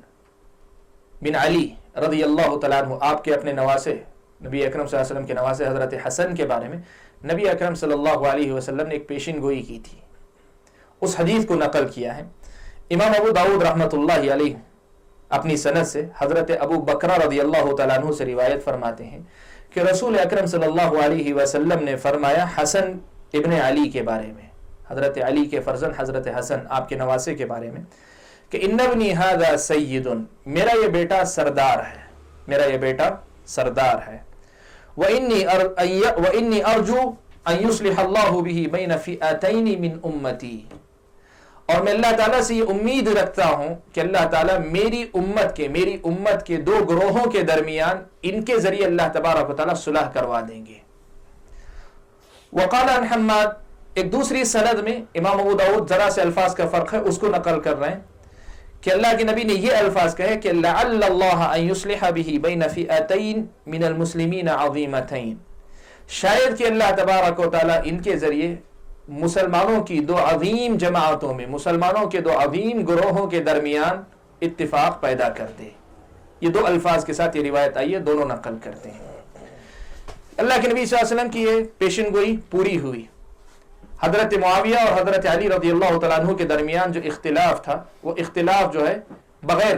Speaker 4: بن علی رضی اللہ تعالیٰ عنہ، آپ کے اپنے نواسے، نبی اکرم صلی اللہ علیہ وسلم کے نواسے حضرت حسن کے بارے میں نبی اکرم صلی اللہ علیہ وسلم نے ایک پیشین گوئی کی تھی، اس حدیث کو نقل کیا ہے۔ امام ابو داؤد رحمۃ اللہ علیہ اپنی سند سے حضرت ابو بکرہ رضی اللہ تعالیٰ عنہ سے روایت فرماتے ہیں کہ رسول اکرم صلی اللہ علیہ وسلم نے فرمایا حسن ابن علی کے بارے میں، حضرت علی کے فرزند حضرت حسن آپ کے نواسے کے بارے میں، کہ ان ابنی ھذا سید، میرا یہ بیٹا سردار ہے، میرا یہ بیٹا سردار ہے، وانی ارجو ان یصلح اللہ بہ بین فئتین من امتی، اور میں اللہ تعالیٰ سے یہ امید رکھتا ہوں کہ اللہ تعالیٰ میری امت کے دو گروہوں کے درمیان ان کے ذریعے اللہ تبارک و تعالیٰ صلح کروا دیں گے۔ وقال عن حماد، ایک دوسری سند میں امام ابو داؤد ذرا سے الفاظ کا فرق ہے، اس کو نقل کر رہے ہیں کہ اللہ کے نبی نے یہ الفاظ کہے کہ لعل اللہ ان یصلح بہ بین فئتین من المسلمین عظیمتین، شاید کہ اللہ تبارک و تعالیٰ ان کے ذریعے مسلمانوں کی دو عظیم جماعتوں میں، مسلمانوں کے دو عظیم گروہوں کے درمیان اتفاق پیدا کر دے۔ یہ دو الفاظ کے ساتھ یہ روایت آئی ہے، دونوں نقل کرتے ہیں۔ اللہ کے نبی صلی اللہ علیہ وسلم کی یہ پیشن گوئی پوری ہوئی۔ حضرت معاویہ اور حضرت علی رضی اللہ تعالیٰ عنہ کے درمیان جو اختلاف تھا، وہ اختلاف جو ہے بغیر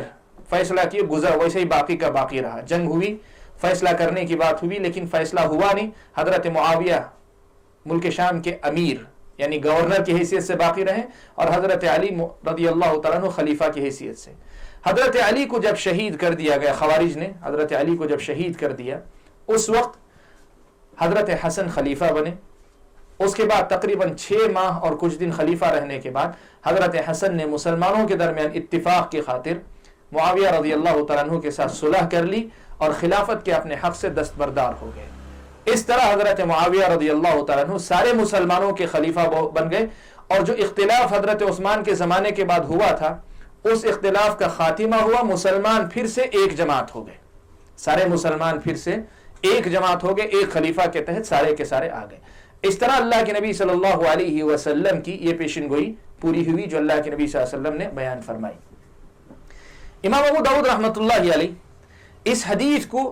Speaker 4: فیصلہ کیے گزر، ویسے ہی باقی کا باقی رہا۔ جنگ ہوئی، فیصلہ کرنے کی بات ہوئی، لیکن فیصلہ ہوا نہیں۔ حضرت معاویہ ملک شام کے امیر یعنی گورنر کی حیثیت سے باقی رہے، اور حضرت علی رضی اللہ تعالیٰ عنہ خلیفہ کی حیثیت سے۔ حضرت علی کو جب شہید کر دیا گیا، خوارج نے حضرت علی کو جب شہید کر دیا، اس وقت حضرت حسن خلیفہ بنے۔ اس کے بعد تقریباً 6 ماہ اور کچھ دن خلیفہ رہنے کے بعد حضرت حسن نے مسلمانوں کے درمیان اتفاق کی خاطر معاویہ رضی اللہ تعالیٰ عنہ کے ساتھ صلح کر لی اور خلافت کے اپنے حق سے دستبردار ہو گئے۔ اس طرح حضرت معاویہ رضی اللہ تعالیٰ عنہ سارے مسلمانوں کے خلیفہ بن گئے، اور جو اختلاف حضرت عثمان کے زمانے کے بعد ہوا تھا، اس اختلاف کا خاتمہ ہوا، مسلمان پھر سے ایک جماعت ہو گئے، سارے مسلمان پھر سے ایک جماعت ہو گئے، ایک خلیفہ کے تحت سارے کے سارے آ گئے۔ اس طرح اللہ کے نبی صلی اللہ علیہ وسلم کی یہ پیشن گوئی پوری ہوئی جو اللہ کے نبی صلی اللہ علیہ وسلم نے بیان فرمائی۔ امام ابو داؤد رحمۃ اللہ علیہ اس حدیث کو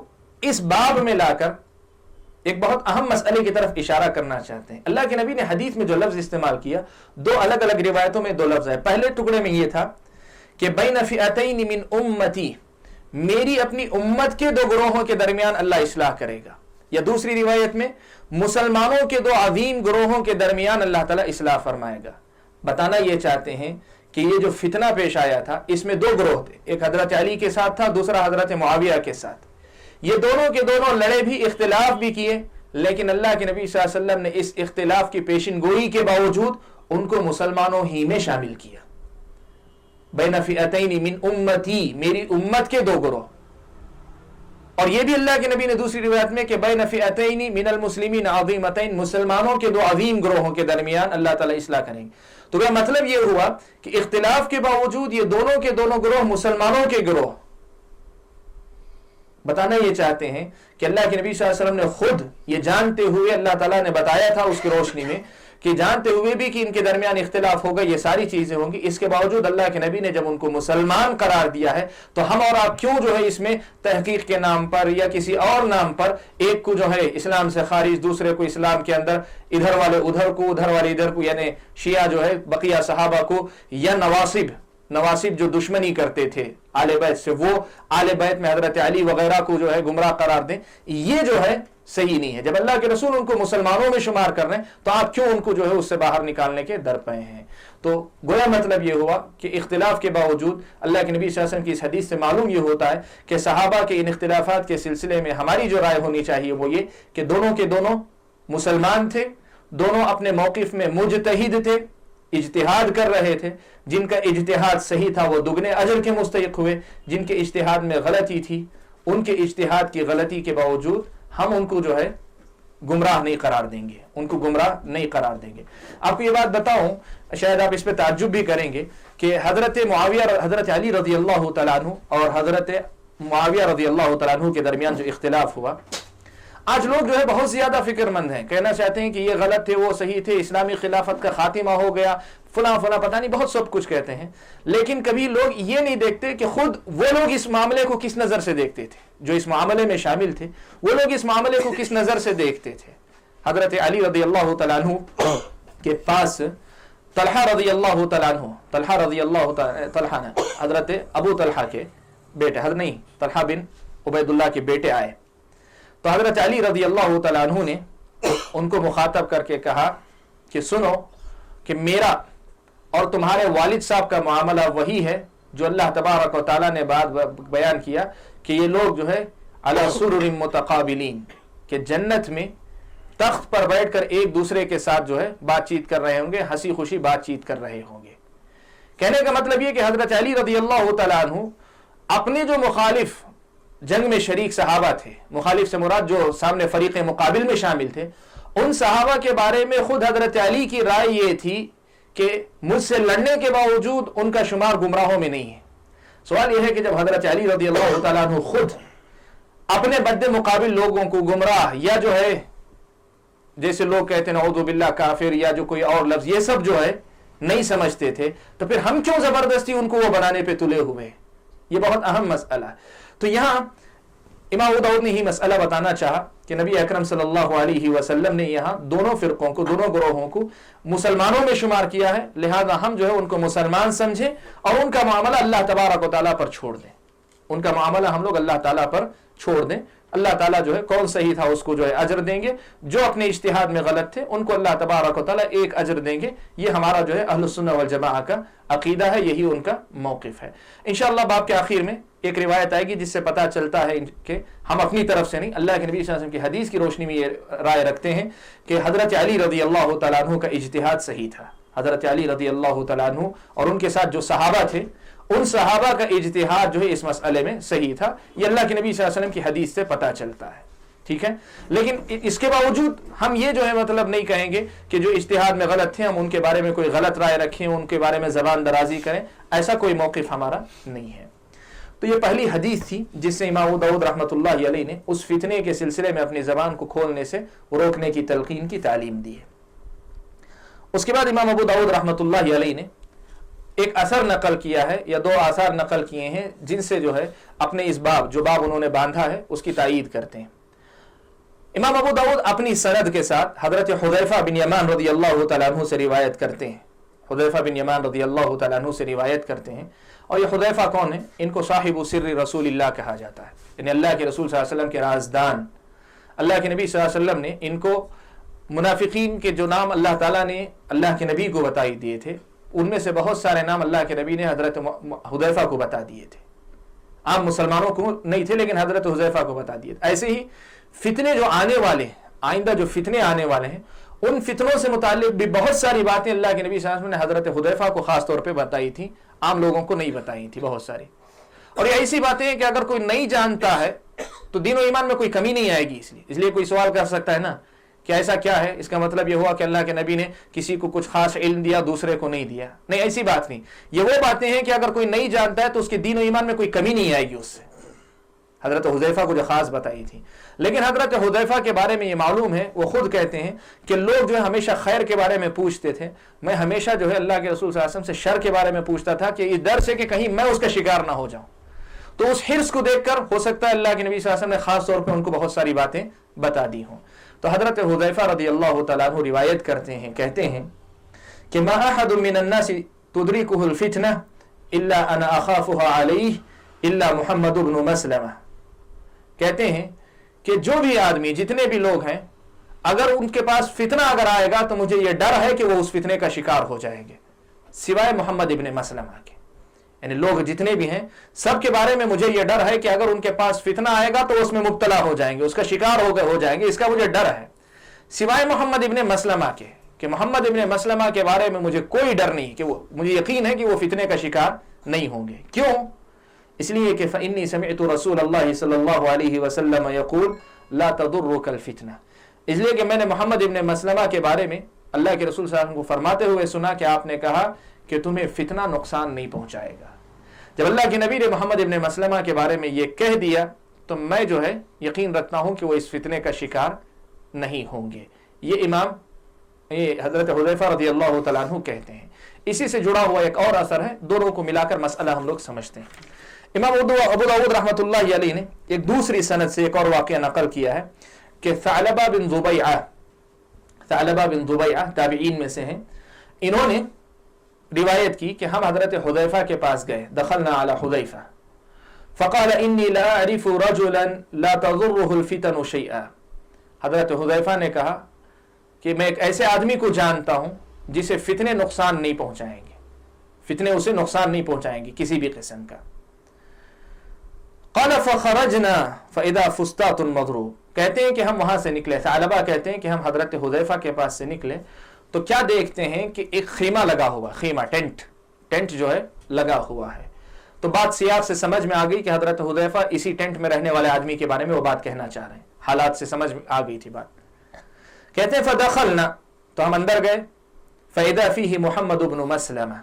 Speaker 4: اس باب میں لا کر ایک بہت اہم مسئلے کی طرف اشارہ کرنا چاہتے ہیں۔ اللہ کے نبی نے حدیث میں جو لفظ استعمال کیا، دو الگ الگ روایتوں میں دو لفظ ہے۔ پہلے ٹکڑے میں یہ تھا کہ بین فئتین من امتی، میری اپنی امت کے دو گروہوں کے درمیان اللہ اصلاح کرے گا۔ یا دوسری روایت میں مسلمانوں کے دو عظیم گروہوں کے درمیان اللہ تعالیٰ اصلاح فرمائے گا. بتانا یہ چاہتے ہیں کہ یہ جو فتنہ پیش آیا تھا اس میں دو گروہ تھے, ایک حضرت علی کے ساتھ تھا, دوسرا حضرت معاویہ کے ساتھ. یہ دونوں کے دونوں لڑے بھی, اختلاف بھی کیے, لیکن اللہ کے نبی صلی اللہ علیہ وسلم نے اس اختلاف کی پیشن گوئی کے باوجود ان کو مسلمانوں ہی میں شامل کیا. بین فئتین من امتی, میری امت کے دو گروہ. اور یہ بھی اللہ کے نبی نے دوسری روایت میں کہ بین فئتین من المسلمین عظیمتین, مسلمانوں کے دو عظیم گروہوں کے درمیان اللہ تعالیٰ اصلاح کریں گے. تو کیا مطلب یہ ہوا کہ اختلاف کے باوجود یہ دونوں کے دونوں گروہ مسلمانوں کے گروہ. بتانا یہ چاہتے ہیں کہ اللہ کے نبی صلی اللہ علیہ وسلم نے خود یہ جانتے ہوئے, اللہ تعالیٰ نے بتایا تھا اس کی روشنی میں کہ جانتے ہوئے بھی کہ ان کے درمیان اختلاف ہوگا, یہ ساری چیزیں ہوں گی, اس کے باوجود اللہ کے نبی نے جب ان کو مسلمان قرار دیا ہے تو ہم اور آپ کیوں جو ہے اس میں تحقیق کے نام پر یا کسی اور نام پر ایک کو جو ہے اسلام سے خارج, دوسرے کو اسلام کے اندر, ادھر والے ادھر کو, ادھر والے ادھر کو, یعنی شیعہ جو ہے بقیہ صحابہ کو, یا نواسب جو دشمنی کرتے تھے آل بیت سے, وہ آل بیت میں حضرت علی وغیرہ کو جو ہے گمراہ قرار دیں, یہ جو ہے صحیح نہیں ہے. جب اللہ کے رسول ان کو مسلمانوں میں شمار کر رہے ہیں تو آپ کیوں ان کو جو ہے اس سے باہر نکالنے کے در پے ہیں. تو گویا مطلب یہ ہوا کہ اختلاف کے باوجود اللہ کے نبی صلی اللہ علیہ وسلم کی اس حدیث سے معلوم یہ ہوتا ہے کہ صحابہ کے ان اختلافات کے سلسلے میں ہماری جو رائے ہونی چاہیے وہ یہ کہ دونوں کے دونوں مسلمان تھے, دونوں اپنے موقف میں مجتہد تھے, اجتہاد کر رہے تھے. جن کا اجتہاد صحیح تھا وہ دگنے اجر کے مستحق ہوئے, جن کے اجتہاد میں غلطی تھی ان کے اجتہاد کی غلطی کے باوجود ہم ان کو جو ہے گمراہ نہیں قرار دیں گے, ان کو گمراہ نہیں قرار دیں گے. آپ کو یہ بات بتاؤں, شاید آپ اس پہ تعجب بھی کریں گے کہ حضرت معاویہ, حضرت علی رضی اللہ تعالیٰ عنہ اور حضرت معاویہ رضی اللہ تعالیٰ عنہ کے درمیان جو اختلاف ہوا, آج لوگ جو ہے بہت زیادہ فکر مند ہیں, کہنا چاہتے ہیں کہ یہ غلط تھے, وہ صحیح تھے, اسلامی خلافت کا خاتمہ ہو گیا, فلاں فلاں پتہ نہیں بہت سب کچھ کہتے ہیں. لیکن کبھی لوگ یہ نہیں دیکھتے کہ خود وہ لوگ اس معاملے کو کس نظر سے دیکھتے تھے, جو اس معاملے میں شامل تھے وہ لوگ اس معاملے کو کس نظر سے دیکھتے تھے. حضرت علی رضی اللہ تعالیٰ عنہ کے پاس طلحہ رضی اللہ تعالیٰ عنہ نے حضرت ابو طلحہ کے بیٹے, حضرت نہیں طلحہ بن عبید اللہ کے بیٹے آئے تو حضرت علی رضی اللہ تعالیٰ عنہ نے ان کو مخاطب کر کے کہا کہ سنو کہ میرا اور تمہارے والد صاحب کا معاملہ وہی ہے جو اللہ تبارک و تعالیٰ نے بات بیان کیا کہ یہ لوگ جو ہے علی سرر متقابلین, کہ جنت میں تخت پر بیٹھ کر ایک دوسرے کے ساتھ جو ہے بات چیت کر رہے ہوں گے, ہنسی خوشی بات چیت کر رہے ہوں گے. کہنے کا مطلب یہ کہ حضرت علی رضی اللہ تعالیٰ عنہ اپنے جو مخالف جنگ میں شریک صحابہ تھے, مخالف سے مراد جو سامنے فریق مقابل میں شامل تھے, ان صحابہ کے بارے میں خود حضرت علی کی رائے یہ تھی کہ مجھ سے لڑنے کے باوجود ان کا شمار گمراہوں میں نہیں ہے. سوال یہ ہے کہ جب حضرت علی رضی اللہ تعالیٰ عنہ خود اپنے بد مقابل لوگوں کو گمراہ, یا جو ہے جیسے لوگ کہتے ہیں نعوذ باللہ کافر, یا جو کوئی اور لفظ, یہ سب جو ہے نہیں سمجھتے تھے, تو پھر ہم کیوں زبردستی ان کو وہ بنانے پہ تلے ہوئے؟ یہ بہت اہم مسئلہ ہے. تو یہاں امام ابو داؤد نے ہی مسئلہ بتانا چاہا کہ نبی اکرم صلی اللہ علیہ وسلم نے یہاں دونوں فرقوں کو, دونوں گروہوں کو مسلمانوں میں شمار کیا ہے, لہذا ہم جو ہے ان کو مسلمان سمجھیں اور ان کا معاملہ اللہ تبارک و تعالیٰ پر چھوڑ دیں. ان کا معاملہ ہم لوگ اللہ تعالیٰ پر چھوڑ دیں. اللہ تعالیٰ جو ہے کون صحیح تھا اس کو جو ہے اجر دیں گے, جو اپنے اجتہاد میں غلط تھے ان کو اللہ تبارک و تعالیٰ ایک اجر دیں گے. یہ ہمارا جو ہے اہل السنہ والجماعہ کا عقیدہ ہے, یہی ان کا موقف ہے. انشاءاللہ باب کے آخر میں ایک روایت آئے گی جس سے پتہ چلتا ہے کہ ہم اپنی طرف سے نہیں, اللہ کے نبی صلی اللہ علیہ وسلم کی حدیث کی روشنی میں یہ رائے رکھتے ہیں کہ حضرت علی رضی اللہ تعالیٰ عنہ کا اجتہاد صحیح تھا. حضرت علی رضی اللہ تعالیٰ عنہ اور ان کے ساتھ جو صحابہ تھے, ان صحابہ کا اجتہاد جو ہے اس مسئلے میں صحیح تھا. یہ اللہ کے نبی صلی اللہ علیہ وسلم کی حدیث سے پتہ چلتا ہے. ٹھیک ہے, لیکن اس کے باوجود ہم یہ جو ہے مطلب نہیں کہیں گے کہ جو اجتہاد میں غلط تھے ہم ان کے بارے میں کوئی غلط رائے رکھیں, ان کے بارے میں زبان درازی کریں, ایسا کوئی موقف ہمارا نہیں ہے. تو یہ پہلی حدیث تھی جس سے امام ابو داؤد رحمۃ اللہ علیہ نے اس فتنے کے سلسلے میں اپنی زبان کو کھولنے سے روکنے کی تلقین کی تعلیم دی ہے. اس کے بعد امام ابو داؤد رحمۃ اللہ علیہ نے ایک اثر نقل کیا ہے, یا دو آثار نقل کیے ہیں جن سے جو ہے اپنے اس باب, جو باب انہوں نے باندھا ہے, اس کی تائید کرتے ہیں. امام ابو داؤد اپنی سند کے ساتھ حضرت حذیفہ بن یمان رضی اللہ تعالیٰ عنہ سے روایت کرتے ہیں. حذیفہ بن یمان رضی اللہ تعالیٰ عنہ سے روایت کرتے ہیں. اور یہ حذیفہ کون ہے؟ ان کو صاحب سر رسول اللہ کہا جاتا ہے, یعنی اللہ کے رسول صلی اللہ علیہ وسلم کے رازدان. اللہ کے نبی صلی اللہ علیہ وسلم نے ان کو منافقین کے جو نام اللہ تعالیٰ نے اللہ کے نبی کو بتائی دیے تھے، ان میں سے بہت سارے نام اللہ کے نبی نے حضرت حذیفہ کو بتا دیے تھے. عام مسلمانوں کو نہیں تھے لیکن حضرت حذیفہ کو بتا دیے. ایسے ہی فتنے جو آنے والے ہیں، آئندہ جو فتنے آنے والے ہیں، ان فتنوں سے متعلق بھی بہت ساری باتیں اللہ کے نبی صلی اللہ علیہ وسلم نے حضرت حذیفہ کو خاص طور پہ بتائی تھی، عام لوگوں کو نہیں بتائی تھی بہت ساری. اور یہ ایسی باتیں ہیں کہ اگر کوئی نہیں جانتا ہے تو دین و ایمان میں کوئی کمی نہیں آئے گی. اس لیے کوئی سوال کر سکتا ہے نا کہ ایسا کیا ہے، اس کا مطلب یہ ہوا کہ اللہ کے نبی نے کسی کو کچھ خاص علم دیا دوسرے کو نہیں دیا. نہیں، ایسی بات نہیں. یہ وہ باتیں ہیں کہ اگر کوئی نہیں جانتا ہے تو اس کے دین و ایمان میں کوئی کمی نہیں آئے گی اس سے. حضرت حذیفہ کو جو خاص بتائی تھی. لیکن حضرت حذیفہ کے بارے میں یہ معلوم ہے، وہ خود کہتے ہیں کہ لوگ جو ہے ہمیشہ خیر کے بارے میں پوچھتے تھے، میں ہمیشہ جو ہے اللہ کے رسول صلی اللہ علیہ وسلم سے شر کے بارے میں پوچھتا تھا کہ اس ڈر سے کہ کہیں میں اس کا شکار نہ ہو جاؤں. تو اس حرص کو دیکھ کر ہو سکتا ہے اللہ کے نبی صلی اللہ علیہ وسلم نے خاص طور پہ ان کو بہت ساری باتیں بتا دی ہوں. تو حضرت حذیفہ رضی اللہ تعالیٰ عنہ روایت کرتے ہیں، کہتے ہیں کہ ما احد من الناس تدركه الفتنہ الا انا اخافها علیہ الا محمد بن مسلمہ. کہتے ہیں کہ جو بھی آدمی، جتنے بھی لوگ ہیں، اگر ان کے پاس فتنہ اگر آئے گا تو مجھے یہ ڈر ہے کہ وہ اس فتنے کا شکار ہو جائیں گے سوائے محمد ابن مسلمہ کے. یعنی لوگ جتنے بھی ہیں سب کے بارے میں مجھے یہ ڈر ہے کہ اگر ان کے پاس فتنہ آئے گا تو اس میں مبتلا ہو جائیں گے، اس کا شکار ہو جائیں گے، اس کا مجھے ڈر ہے. سوائے محمد ابن مسلمہ کے، کہ محمد ابن مسلمہ کے بارے میں مجھے کوئی ڈر نہیں، کہ وہ مجھے یقین ہے کہ وہ فتنے کا شکار نہیں ہوں گے. کیوں؟ اس لیے کہ فإنی سمعت رسول اللہ صلی اللہ علیہ وسلم یقول لا تضرک الفتنہ. اس لیے کہ میں نے محمد ابن مسلمہ کے بارے میں اللہ کے رسول صلی اللہ علیہ وسلم کو فرماتے ہوئے سنا کہ آپ نے کہا کہ تمہیں فتنہ نقصان نہیں پہنچائے گا. جب اللہ کے نبی نے محمد ابن مسلمہ کے بارے میں یہ کہہ دیا تو میں جو ہے یقین رکھتا ہوں کہ وہ اس فتنے کا شکار نہیں ہوں گے. یہ حضرت حذیفہ رضی اللہ تعالیٰ عنہ کہتے ہیں. اسی سے جڑا ہوا ایک اور اثر ہے، دونوں کو ملا کر مسئلہ ہم لوگ سمجھتے ہیں. امام ابو داؤد رحمۃ اللہ علیہ نے ایک دوسری سند سے ایک اور واقعہ نقل کیا ہے کہ ثعلبہ بن ضبیعہ تابعین میں سے ہیں. انہوں نے روایت کی کہ ہم حضرت حذیفہ کے پاس گئے، دخلنا علی حذیفہ فقال انی لا اعرف رجلا لا تضره الفتن شیئا. حضرت حذیفہ نے کہا کہ میں ایک ایسے آدمی کو جانتا ہوں جسے فتنے نقصان نہیں پہنچائیں گے، فتنے اسے نقصان نہیں پہنچائیں گے کسی بھی قسم کا. قال فخرجنا فاذا فسطاط مضروب. کہتے ہیں کہ ہم وہاں سے نکلے، ثعلبہ کہتے ہیں کہ ہم حضرت حذیفہ کے پاس سے نکلے تو کیا دیکھتے ہیں کہ ایک خیمہ لگا ہوا، خیمہ ٹینٹ جو ہے لگا ہوا ہے. تو بات سیاق سے سمجھ میں آ گئی کہ حضرت حذیفہ اسی ٹینٹ میں رہنے والے آدمی کے بارے میں وہ بات کہنا چاہ رہے ہیں، حالات سے سمجھ میں آ گئی تھی بات. کہتے ہیں فدخلنا، تو ہم اندر گئے، فاذا فیہ محمد بن مسلمہ.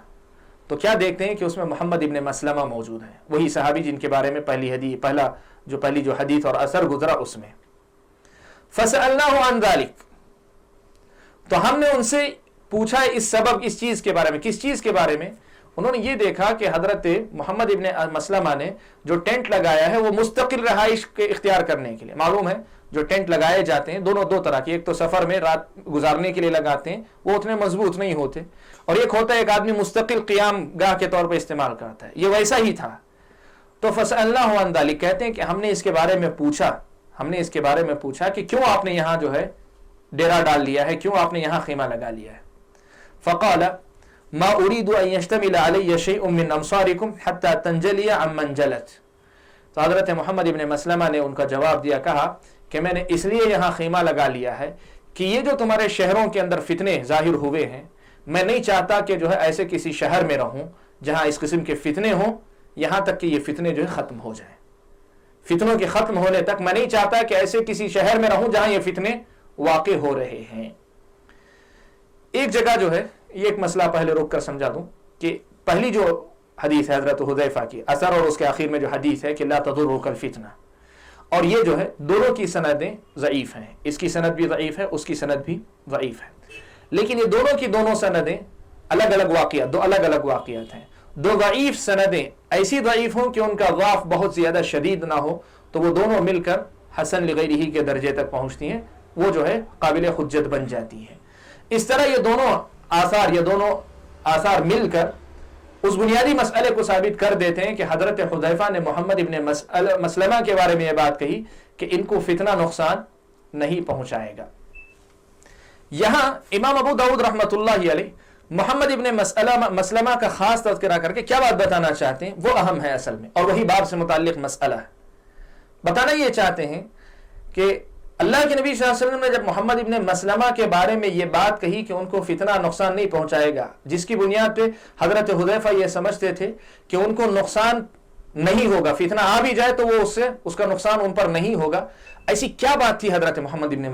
Speaker 4: تو کیا دیکھتے ہیں کہ اس میں محمد ابن مسلمہ موجود ہیں، وہی صحابی جن کے بارے میں پہلی جو حدیث اور اثر گزرا اس میں. فسألناہ عن ذلک، تو ہم نے ان سے پوچھا اس سبب، اس چیز کے بارے میں. کس چیز کے بارے میں؟ انہوں نے یہ دیکھا کہ حضرت محمد ابن مسلمہ نے جو ٹینٹ لگایا ہے وہ مستقل رہائش کے اختیار کرنے کے لیے. معلوم ہے جو ٹینٹ لگائے جاتے ہیں دو طرح کے، ایک تو سفر میں رات گزارنے کے لیے لگاتے ہیں، وہ اتنے مضبوط نہیں ہوتے، اور ایک ہوتا ہے ایک آدمی مستقل قیام گاہ کے طور پہ استعمال کرتا ہے، یہ ویسا ہی تھا. تو فسألناہ عن ذلک، کہتے ہیں کہ ہم نے اس کے بارے میں پوچھا کہ کیوں آپ نے یہاں جو ہے ڈیرا ڈال لیا ہے، کیوں آپ نے یہاں خیمہ لگا لیا ہے. فقال ما اريد ان يشتمل علي شيء من امصاركم حتى تنجلي عمن جلت. تو حضرت محمد ابن مسلمہ نے ان کا جواب دیا، کہا کہ میں نے اس لیے یہاں خیمہ لگا لیا ہے کہ یہ جو تمہارے شہروں کے اندر فتنے ظاہر ہوئے ہیں، میں نہیں چاہتا کہ جو ہے ایسے کسی شہر میں رہوں جہاں اس قسم کے فتنے ہوں، یہاں تک کہ یہ فتنے جو ہے ختم ہو جائیں. فتنوں کے ختم ہونے تک میں نہیں چاہتا کہ ایسے کسی شہر میں رہوں جہاں یہ فتنے واقع ہو رہے ہیں. ایک جگہ جو ہے، یہ ایک مسئلہ پہلے روک کر سمجھا دوں کہ پہلی جو حدیث ہے حضرت حذیفہ کی اثر، اور اس کے آخر میں جو حدیث ہے کہ لا تضرک الفتنہ، اور یہ جو ہے دونوں کی سندیں ضعیف ہیں. اس کی سند بھی ضعیف ہے، اس کی سند بھی ضعیف ہے. لیکن یہ دونوں کی دونوں سندیں الگ الگ واقعات ہیں. دو ضعیف سندیں ایسی ضعیف ہوں کہ ان کا ضعف بہت زیادہ شدید نہ ہو تو وہ دونوں مل کر حسن لغیرہ کے درجے تک پہنچتی ہیں، وہ جو ہے قابل حجت بن جاتی ہیں. اس طرح یہ دونوں آثار مل کر اس بنیادی مسئلے کو ثابت کر دیتے ہیں کہ حضرت حذیفہ نے محمد ابن مسلمہ کے بارے میں یہ بات کہی کہ ان کو فتنہ نقصان نہیں پہنچائے گا۔ یہاں امام ابو داؤد رحمۃ اللہ علیہ محمد ابن مسلمہ کا خاص تذکرہ کر کے کیا بات بتانا چاہتے ہیں، وہ اہم ہے اصل میں، اور وہی باب سے متعلق مسئلہ ہے۔ بتانا یہ چاہتے ہیں کہ اللہ کے نبی صلی اللہ علیہ وسلم نے جب محمد ابن مسلمہ کے بارے میں یہ بات کہی کہ ان کو فتنہ نقصان نہیں پہنچائے گا، جس کی بنیاد پہ حضرت حذیفہ یہ سمجھتے تھے کہ ان کو نقصان نہیں ہوگا، فتنہ آ بھی جائے تو وہ اس کا نقصان ان پر نہیں ہوگا، ایسی کیا بات تھی حضرت محمد ابن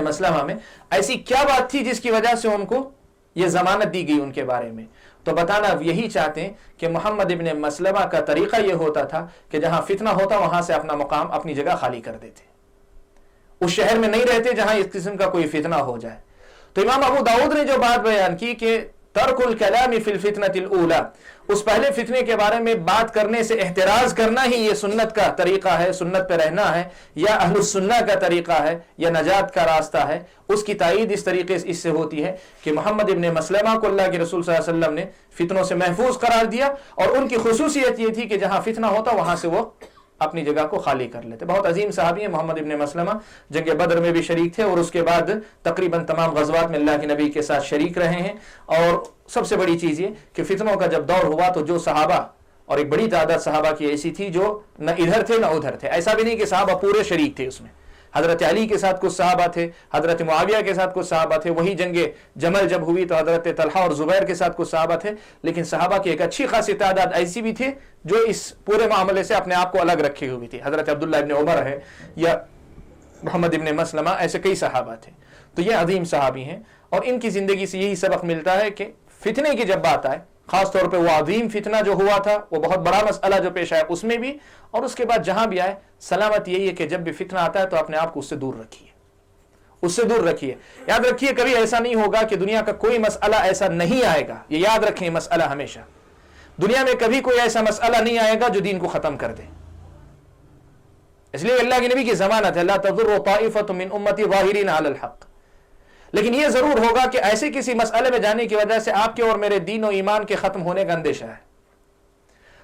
Speaker 4: مسلمہ میں ایسی کیا بات تھی جس کی وجہ سے ان کو یہ ضمانت دی گئی ان کے بارے میں؟ تو بتانا یہی چاہتے ہیں کہ محمد ابن مسلمہ کا طریقہ یہ ہوتا تھا کہ جہاں فتنہ ہوتا وہاں سے اپنا مقام، اپنی جگہ خالی کر دیتے، اس شہر میں نہیں رہتے جہاں اس قسم کا کوئی فتنہ ہو جائے۔ تو امام ابو داؤد نے جو بات بیان کی کہ ترک الکلام فی الفتنۃ الاولی، اس پہلے فتنے کے بارے میں بات کرنے سے احتراز کرنا ہی یہ سنت کا طریقہ ہے، سنت پہ رہنا ہے، یا اہل السنہ کا طریقہ ہے، یا نجات کا راستہ ہے، اس کی تائید اس طریقے سے اس سے ہوتی ہے کہ محمد ابن مسلمہ کو اللہ کے رسول صلی اللہ علیہ وسلم نے فتنوں سے محفوظ قرار دیا، اور ان کی خصوصیت یہ تھی کہ جہاں فتنہ ہوتا وہاں سے وہ اپنی جگہ کو خالی کر لیتے۔ بہت عظیم صحابی ہیں محمد ابن مسلمہ، جنگ بدر میں بھی شریک تھے، اور اس کے بعد تقریباً تمام غزوات میں اللہ کے نبی کے ساتھ شریک رہے ہیں۔ اور سب سے بڑی چیز یہ کہ فتنوں کا جب دور ہوا تو جو صحابہ، اور ایک بڑی تعداد صحابہ کی ایسی تھی جو نہ ادھر تھے نہ ادھر تھے، ایسا بھی نہیں کہ صحابہ پورے شریک تھے اس میں، حضرت علی کے ساتھ کچھ صحابہ تھے، حضرت معاویہ کے ساتھ کچھ صحابہ تھے، وہی جنگ جمل جب ہوئی تو حضرت طلحہ اور زبیر کے ساتھ کچھ صحابہ تھے، لیکن صحابہ کی ایک اچھی خاصی تعداد ایسی بھی تھی جو اس پورے معاملے سے اپنے آپ کو الگ رکھے ہوئی تھی۔ حضرت عبداللہ ابن عمر ہے یا محمد ابن مسلمہ، ایسے کئی صحابہ تھے۔ تو یہ عظیم صحابی ہیں، اور ان کی زندگی سے یہی سبق ملتا ہے کہ فتنے کی جب بات آئے، خاص طور پہ وہ عظیم فتنہ جو ہوا تھا، وہ بہت بڑا مسئلہ جو پیش آیا اس میں بھی، اور اس کے بعد جہاں بھی آئے، سلامت یہی ہے کہ جب بھی فتنہ آتا ہے تو اپنے آپ کو اس سے دور رکھیے، یاد رکھیے کبھی ایسا نہیں ہوگا کہ دنیا کا کوئی مسئلہ ایسا نہیں آئے گا، یہ یاد رکھیں مسئلہ ہمیشہ، دنیا میں کبھی کوئی ایسا مسئلہ نہیں آئے گا جو دین کو ختم کر دے۔ اس لیے اللہ کے نبی کی ضمانت ہے لا تضر طائفۃ من امتی ظاہرین علی الحق، لیکن یہ ضرور ہوگا کہ ایسے کسی مسئلے میں جانے کی وجہ سے آپ کے اور میرے دین و ایمان کے ختم ہونے کا اندیشہ ہے،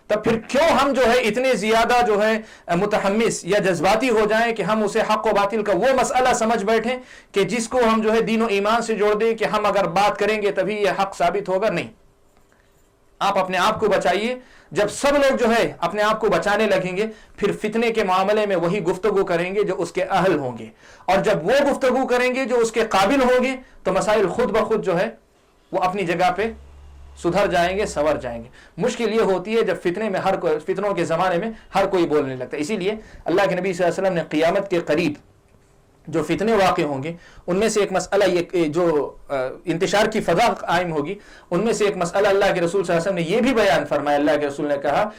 Speaker 4: تب پھر کیوں ہم جو ہے اتنے زیادہ جو ہے متحمس یا جذباتی ہو جائیں کہ ہم اسے حق و باطل کا وہ مسئلہ سمجھ بیٹھیں کہ جس کو ہم جو ہے دین و ایمان سے جوڑ دیں کہ ہم اگر بات کریں گے تبھی یہ حق ثابت ہوگا۔ نہیں، آپ اپنے آپ کو بچائیے۔ جب سب لوگ جو ہے اپنے آپ کو بچانے لگیں گے، پھر فتنے کے معاملے میں وہی گفتگو کریں گے جو اس کے اہل ہوں گے، اور جب وہ گفتگو کریں گے جو اس کے قابل ہوں گے تو مسائل خود بخود جو ہے وہ اپنی جگہ پہ سدھر جائیں گے، سنور جائیں گے۔ مشکل یہ ہوتی ہے جب فتنوں کے زمانے میں ہر کوئی بولنے لگتا ہے۔ اسی لیے اللہ کے نبی صلی اللہ علیہ وسلم نے قیامت کے قریب جو فتنے واقع ہوں گے ان میں سے ایک مسئلہ یہ جو انتشار کی فضا قائم ہوگی، ان میں سے ایک مسئلہ اللہ کے رسول صلی اللہ علیہ وسلم نے یہ بھی بیان فرمایا۔ اللہ کے رسول نے کہا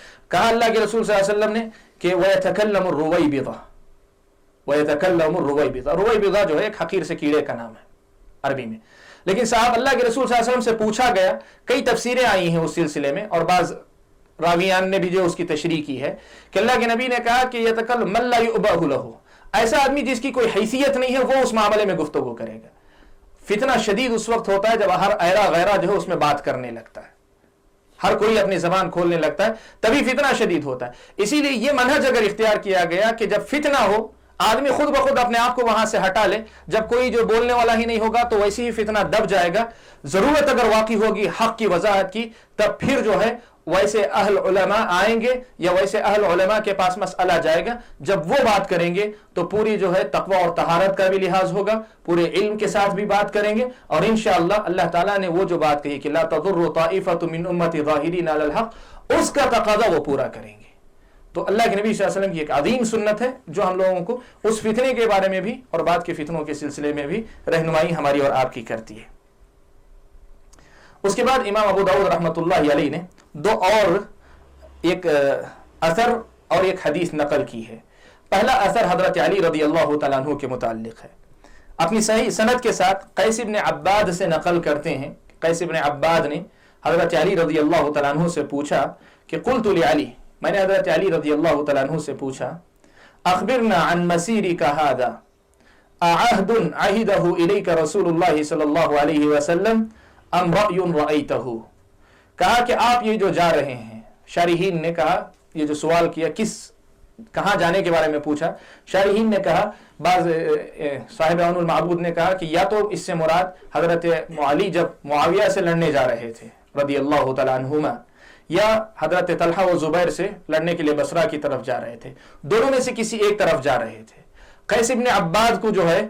Speaker 4: اللہ کے رسول صلی اللہ علیہ وسلم نے کہ وَيَتَكَلَّمُ الرُّوَيْبِضَةُ، وَيَتَكَلَّمُ الرُّوَيْبِضَةُ، رویبضہ جو ہے ایک حقیر سے کیڑے کا نام ہے عربی میں، لیکن صاحب اللہ کے رسول صلی اللہ علیہ وسلم سے پوچھا گیا، کئی تفسیریں آئی ہیں اس سلسلے میں، اور بعض راویان نے بھی جو اس کی تشریح کی ہے کہ اللہ کے نبی نے کہا کہ یتکلم من لا یؤبہ لہ، ایسا آدمی جس کی کوئی حیثیت نہیں ہے وہ اس معاملے میں گفتگو کرے گا۔ فتنہ شدید اس وقت ہوتا ہے جب ہر ایرا غیرہ جو ہے اس میں بات کرنے لگتا ہے، ہر کوئی اپنی زبان کھولنے لگتا ہے، تبھی فتنہ شدید ہوتا ہے۔ اسی لیے یہ منہج اگر اختیار کیا گیا کہ جب فتنہ ہو آدمی خود بخود اپنے آپ کو وہاں سے ہٹا لے، جب کوئی جو بولنے والا ہی نہیں ہوگا تو ویسے ہی فتنہ دب جائے گا۔ ضرورت اگر واقع ہوگی حق کی وضاحت کی تب پھر جو ہے ویسے اہل علماء آئیں گے یا ویسے اہل علماء کے پاس مسئلہ جائے گا، جب وہ بات کریں گے تو پوری جو ہے تقوی اور طہارت کا بھی لحاظ ہوگا، پورے علم کے ساتھ بھی بات کریں گے، اور انشاءاللہ اللہ تعالیٰ نے وہ جو بات کہی کہ لا تضر طائفۃ من امتی ظاہرین علی الحق، اس کا تقاضا وہ پورا کریں گے۔ تو اللہ کے نبی صلی اللہ علیہ وسلم کی ایک عظیم سنت ہے جو ہم لوگوں کو اس فتنے کے بارے میں بھی اور بعد کے فتنوں کے سلسلے میں بھی رہنمائی ہماری اور آپ کی کرتی ہے۔ اس کے بعد امام ابو داؤد رحمۃ اللہ علیہ نے دو اور ایک اثر اور ایک حدیث نقل کی ہے۔ پہلا اثر حضرت علی رضی اللہ تعالیٰ عنہ کے متعلق ہے، اپنی صحیح سند کے ساتھ قیس بن عباد سے نقل کرتے ہیں۔ قیس بن عباد نے حضرت علی رضی اللہ تعالیٰ عنہ سے پوچھا کہ قلت لعلی، میں نے حضرت علی رضی اللہ تعالیٰ عنہ سے پوچھا اخبرنا عن مسیرک هذا اعہد عہدہ الیک رسول اللہ صلی اللہ علیہ وسلم ام رأی رأیتہ، کہا کہ آپ یہ جو جا رہے ہیں، شارحین نے کہا یہ جو سوال کیا کس کہاں جانے کے بارے میں پوچھا، شارحین نے کہا، بعض صاحب عون المعبود نے کہا کہ یا تو اس سے مراد حضرت علی جب معاویہ سے لڑنے جا رہے تھے رضی اللہ تعالیٰ عنہما، یا حضرت طلحہ و زبیر سے لڑنے کے لیے بصرہ کی طرف جا رہے تھے، دونوں میں سے کسی ایک طرف جا رہے تھے۔ قیس بن عباد کو جو ہے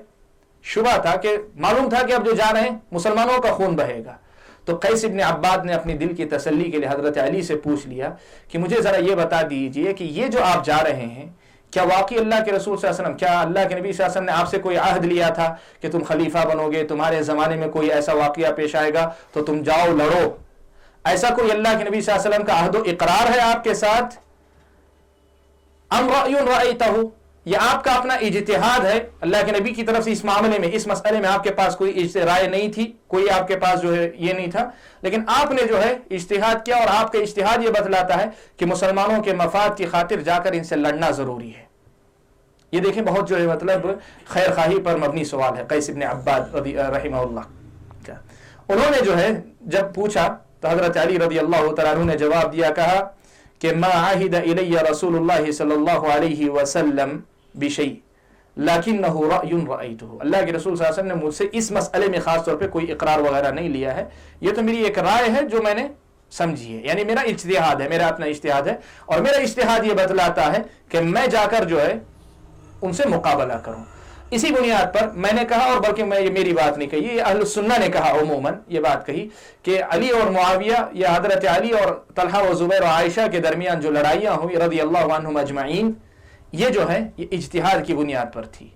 Speaker 4: شبہ تھا کہ معلوم تھا کہ اب جو جا رہے ہیں مسلمانوں کا خون بہے گا، تو قیس بن عباد نے اپنی دل کی تسلی کے لیے حضرت علی سے پوچھ لیا کہ مجھے ذرا یہ بتا دیجئے کہ یہ جو آپ جا رہے ہیں کیا واقعی اللہ کے رسول صلی اللہ علیہ وسلم، کیا اللہ کے نبی صلی اللہ علیہ وسلم نے آپ سے کوئی عہد لیا تھا کہ تم خلیفہ بنو گے، تمہارے زمانے میں کوئی ایسا واقعہ پیش آئے گا تو تم جاؤ لڑو، ایسا کوئی اللہ کے نبی صلی اللہ علیہ وسلم کا عہد و اقرار ہے آپ کے ساتھ؟ ام رأی رأیتہ، یہ آپ کا اپنا اجتہاد ہے اللہ کے نبی کی طرف سے اس معاملے میں، اس مسئلے میں آپ کے پاس کوئی رائے نہیں تھی، کوئی آپ کے پاس جو ہے یہ نہیں تھا، لیکن آپ نے جو ہے اجتہاد کیا، اور آپ کا اجتہاد یہ بتلاتا ہے کہ مسلمانوں کے مفاد کی خاطر جا کر ان سے لڑنا ضروری ہے۔ یہ دیکھیں بہت جو ہے مطلب خیر خواہی پر مبنی سوال ہے قیس بن عباد رحمہ اللہ۔ انہوں نے جو ہے جب پوچھا تو حضرت علی رضی اللہ تعالیٰ عنہ نے جواب دیا، کہا کہ ما عہد الی رسول اللہ صلی اللہ علیہ وسلم بشیء لیکنہ رأی رأیتہ، اللہ کے رسول صلی اللہ علیہ وسلم نے مجھ سے اس مسئلے میں خاص طور پہ کوئی اقرار وغیرہ نہیں لیا ہے، یہ تو میری ایک رائے ہے جو میں نے سمجھی ہے، یعنی میرا اجتہاد ہے، میرا اپنا اجتہاد ہے، اور میرا اجتہاد یہ بتلاتا ہے کہ میں جا کر جو ہے ان سے مقابلہ کروں۔ اسی بنیاد پر میں نے کہا، اور بلکہ میں یہ میری بات نہیں کہی، یہ اہل السنہ نے کہا عموماً یہ بات کہی کہ علی اور معاویہ یا حضرت علی اور طلحہ و زبیر و عائشہ کے درمیان جو لڑائیاں ہوئی رضی اللہ عنہم اجمعین، یہ جو ہے یہ اجتہاد کی بنیاد پر تھی،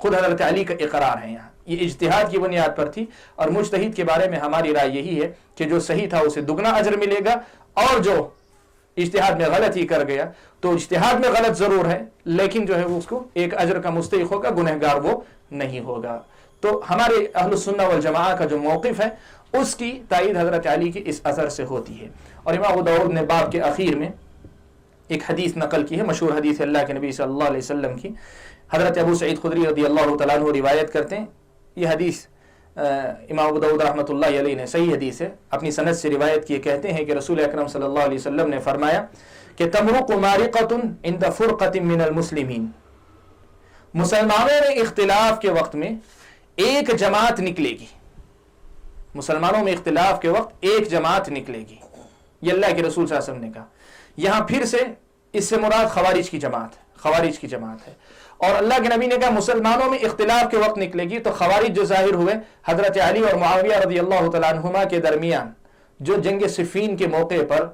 Speaker 4: خود حضرت علی کا اقرار ہے یہاں، یہ اجتہاد کی بنیاد پر تھی، اور مجتہد کے بارے میں ہماری رائے یہی ہے کہ جو صحیح تھا اسے دگنا اجر ملے گا، اور جو اجتہاد میں غلط ہی کر گیا تو اجتہاد میں غلط ضرور ہے لیکن جو ہے اس کو ایک اجر کا مستحق ہوگا، گنہگار وہ نہیں ہوگا۔ تو ہمارے اہل السنہ والجماعہ کا جو موقف ہے اس کی تائید حضرت علی کی اس اثر سے ہوتی ہے۔ اور امام ابو داؤد نے باب کے اخیر میں ایک حدیث نقل کی ہے، مشہور حدیث ہے اللہ کے نبی صلی اللہ علیہ وسلم کی، حضرت ابو سعید خدری رضی اللہ تعالیٰ عنہ روایت کرتے ہیں، یہ حدیث امام ابو داؤد رحمۃ اللہ علیہ نے صحیح حدیث ہے اپنی سند سے روایت کیے، کہتے ہیں کہ رسول اکرم صلی اللہ علیہ وسلم نے فرمایا کہ تمرق مارقۃ عند فرقۃ من المسلمین، مسلمانوں میں اختلاف کے وقت میں ایک جماعت نکلے گی، مسلمانوں میں اختلاف کے وقت ایک جماعت نکلے گی، یہ اللہ کے رسول صلی اللہ علیہ وسلم نے کہا۔ یہاں پھر سے اس سے مراد خوارج کی جماعت ہے، خوارج کی جماعت ہے، اور اللہ کے نبی نے کہا مسلمانوں میں اختلاف کے وقت نکلے گی، تو خوارج جو ظاہر ہوئے حضرت علی اور معاویہ رضی اللہ تعالیٰ عنہما کے درمیان جو جنگ صفین کے موقع پر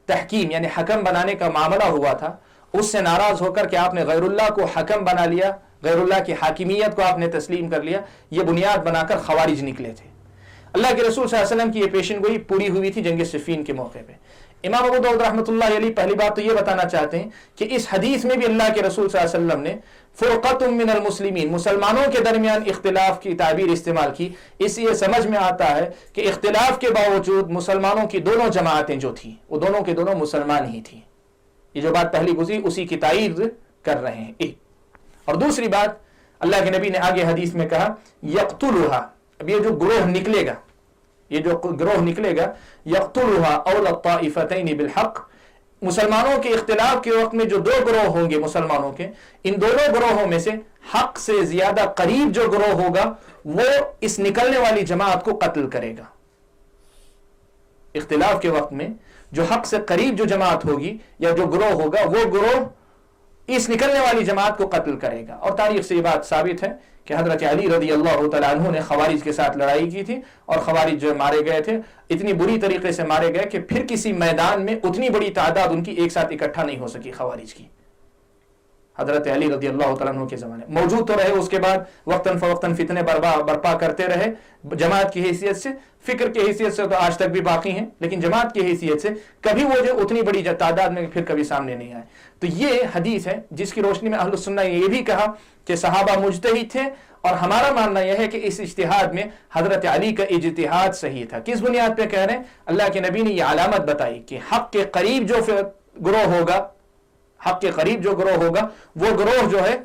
Speaker 4: تحکیم یعنی حکم بنانے کا معاملہ ہوا تھا، اس سے ناراض ہو کر کہ آپ نے غیر اللہ کو حکم بنا لیا، غیر اللہ کی حاکمیت کو آپ نے تسلیم کر لیا، یہ بنیاد بنا کر خوارج نکلے تھے۔ اللہ کے رسول صلی اللہ علیہ وسلم کی یہ پیشن گوئی پوری ہوئی تھی جنگ صفین کے موقع پہ۔ امام ابو داؤد رحمۃ اللہ علیہ پہلی بات تو یہ بتانا چاہتے ہیں کہ اس حدیث میں بھی اللہ کے رسول صلی اللہ علیہ وسلم نے فرقۃ من المسلمین، مسلمانوں کے درمیان اختلاف کی تعبیر استعمال کی، اس لیے سمجھ میں آتا ہے کہ اختلاف کے باوجود مسلمانوں کی دونوں جماعتیں جو تھیں وہ دونوں کے دونوں مسلمان ہی تھیں۔ یہ جو بات پہلی گزری اسی کی تائید کر رہے ہیں۔ ایک اور دوسری بات اللہ کے نبی نے آگے حدیث میں کہا یقتلھا، اب یہ جو گروہ نکلے گا، یہ جو گروہ نکلے گا، یقتلھا اولی الطائفتین بالحق، مسلمانوں کے اختلاف کے وقت میں جو دو گروہ ہوں گے مسلمانوں کے، ان دونوں گروہوں میں سے حق سے زیادہ قریب جو گروہ ہوگا وہ اس نکلنے والی جماعت کو قتل کرے گا۔ اختلاف کے وقت میں جو حق سے قریب جو جماعت ہوگی یا جو گروہ ہوگا وہ گروہ اس نکلنے والی جماعت کو قتل کرے گا۔ اور تاریخ سے یہ بات ثابت ہے کہ حضرت علی رضی اللہ تعالیٰ عنہ نے خوارج کے ساتھ لڑائی کی تھی، اور خوارج جو مارے گئے تھے اتنی بری طریقے سے مارے گئے کہ پھر کسی میدان میں اتنی بڑی تعداد ان کی ایک ساتھ اکٹھا نہیں ہو سکی خوارج کی۔ حضرت علی رضی اللہ تعالیٰ عنہ کے زمانے موجود تو رہے، اس کے بعد وقتاً فوقتاً فتنے برپا کرتے رہے جماعت کی حیثیت سے، فکر کی حیثیت سے تو آج تک بھی باقی ہیں، لیکن جماعت کی حیثیت سے کبھی وہ جو اتنی بڑی تعداد میں پھر کبھی سامنے نہیں آئے۔ تو یہ حدیث ہے جس کی روشنی میں اہل السنہ نے یہ بھی کہا کہ صحابہ مجتہد تھے، اور ہمارا ماننا یہ ہے کہ اس اجتہاد میں حضرت علی کا اجتہاد صحیح تھا۔ کس بنیاد پہ کہہ رہے ہیں؟ اللہ کے نبی نے یہ علامت بتائی کہ حق کے قریب جو گروہ ہوگا، حق کے قریب جو گروہ ہوگا وہ گروہ جو ہے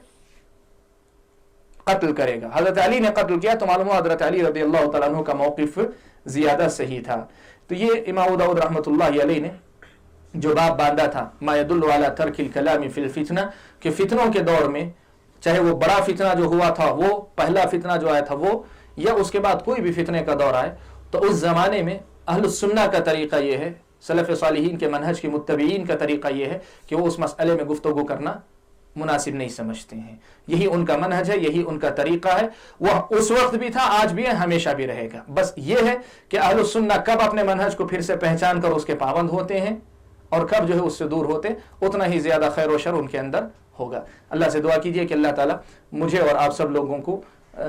Speaker 4: قتل کرے گا۔ حضرت علی نے قتل کیا تو معلوم ہوا حضرت علی رضی اللہ تعالیٰ عنہ کا موقف زیادہ صحیح تھا۔ تو یہ امام ابو داؤد رحمۃ اللہ علیہ نے جو باب باندھا تھا ما يدل على ترک الکلام فی الفتنہ، کہ فتنوں کے دور میں چاہے وہ بڑا فتنہ جو ہوا تھا وہ پہلا فتنہ جو آیا تھا وہ، یا اس کے بعد کوئی بھی فتنے کا دور آئے، تو اس زمانے میں اہل السنہ کا طریقہ یہ ہے، سلف صالحین کے منہج کے متبعین کا طریقہ یہ ہے کہ وہ اس مسئلے میں گفتگو کرنا مناسب نہیں سمجھتے ہیں. یہی ان کا منہج ہے، یہی ان کا طریقہ ہے. وہ اس وقت بھی تھا، آج بھی ہے، ہمیشہ بھی رہے گا. بس یہ ہے کہ اہل السنہ کب اپنے منہج کو پھر سے پہچان کر اس کے پابند ہوتے ہیں اور کب جو ہے اس سے دور ہوتے، اتنا ہی زیادہ خیر و شر ان کے اندر ہوگا. اللہ سے دعا کیجئے کہ اللہ تعالیٰ مجھے اور آپ سب لوگوں کو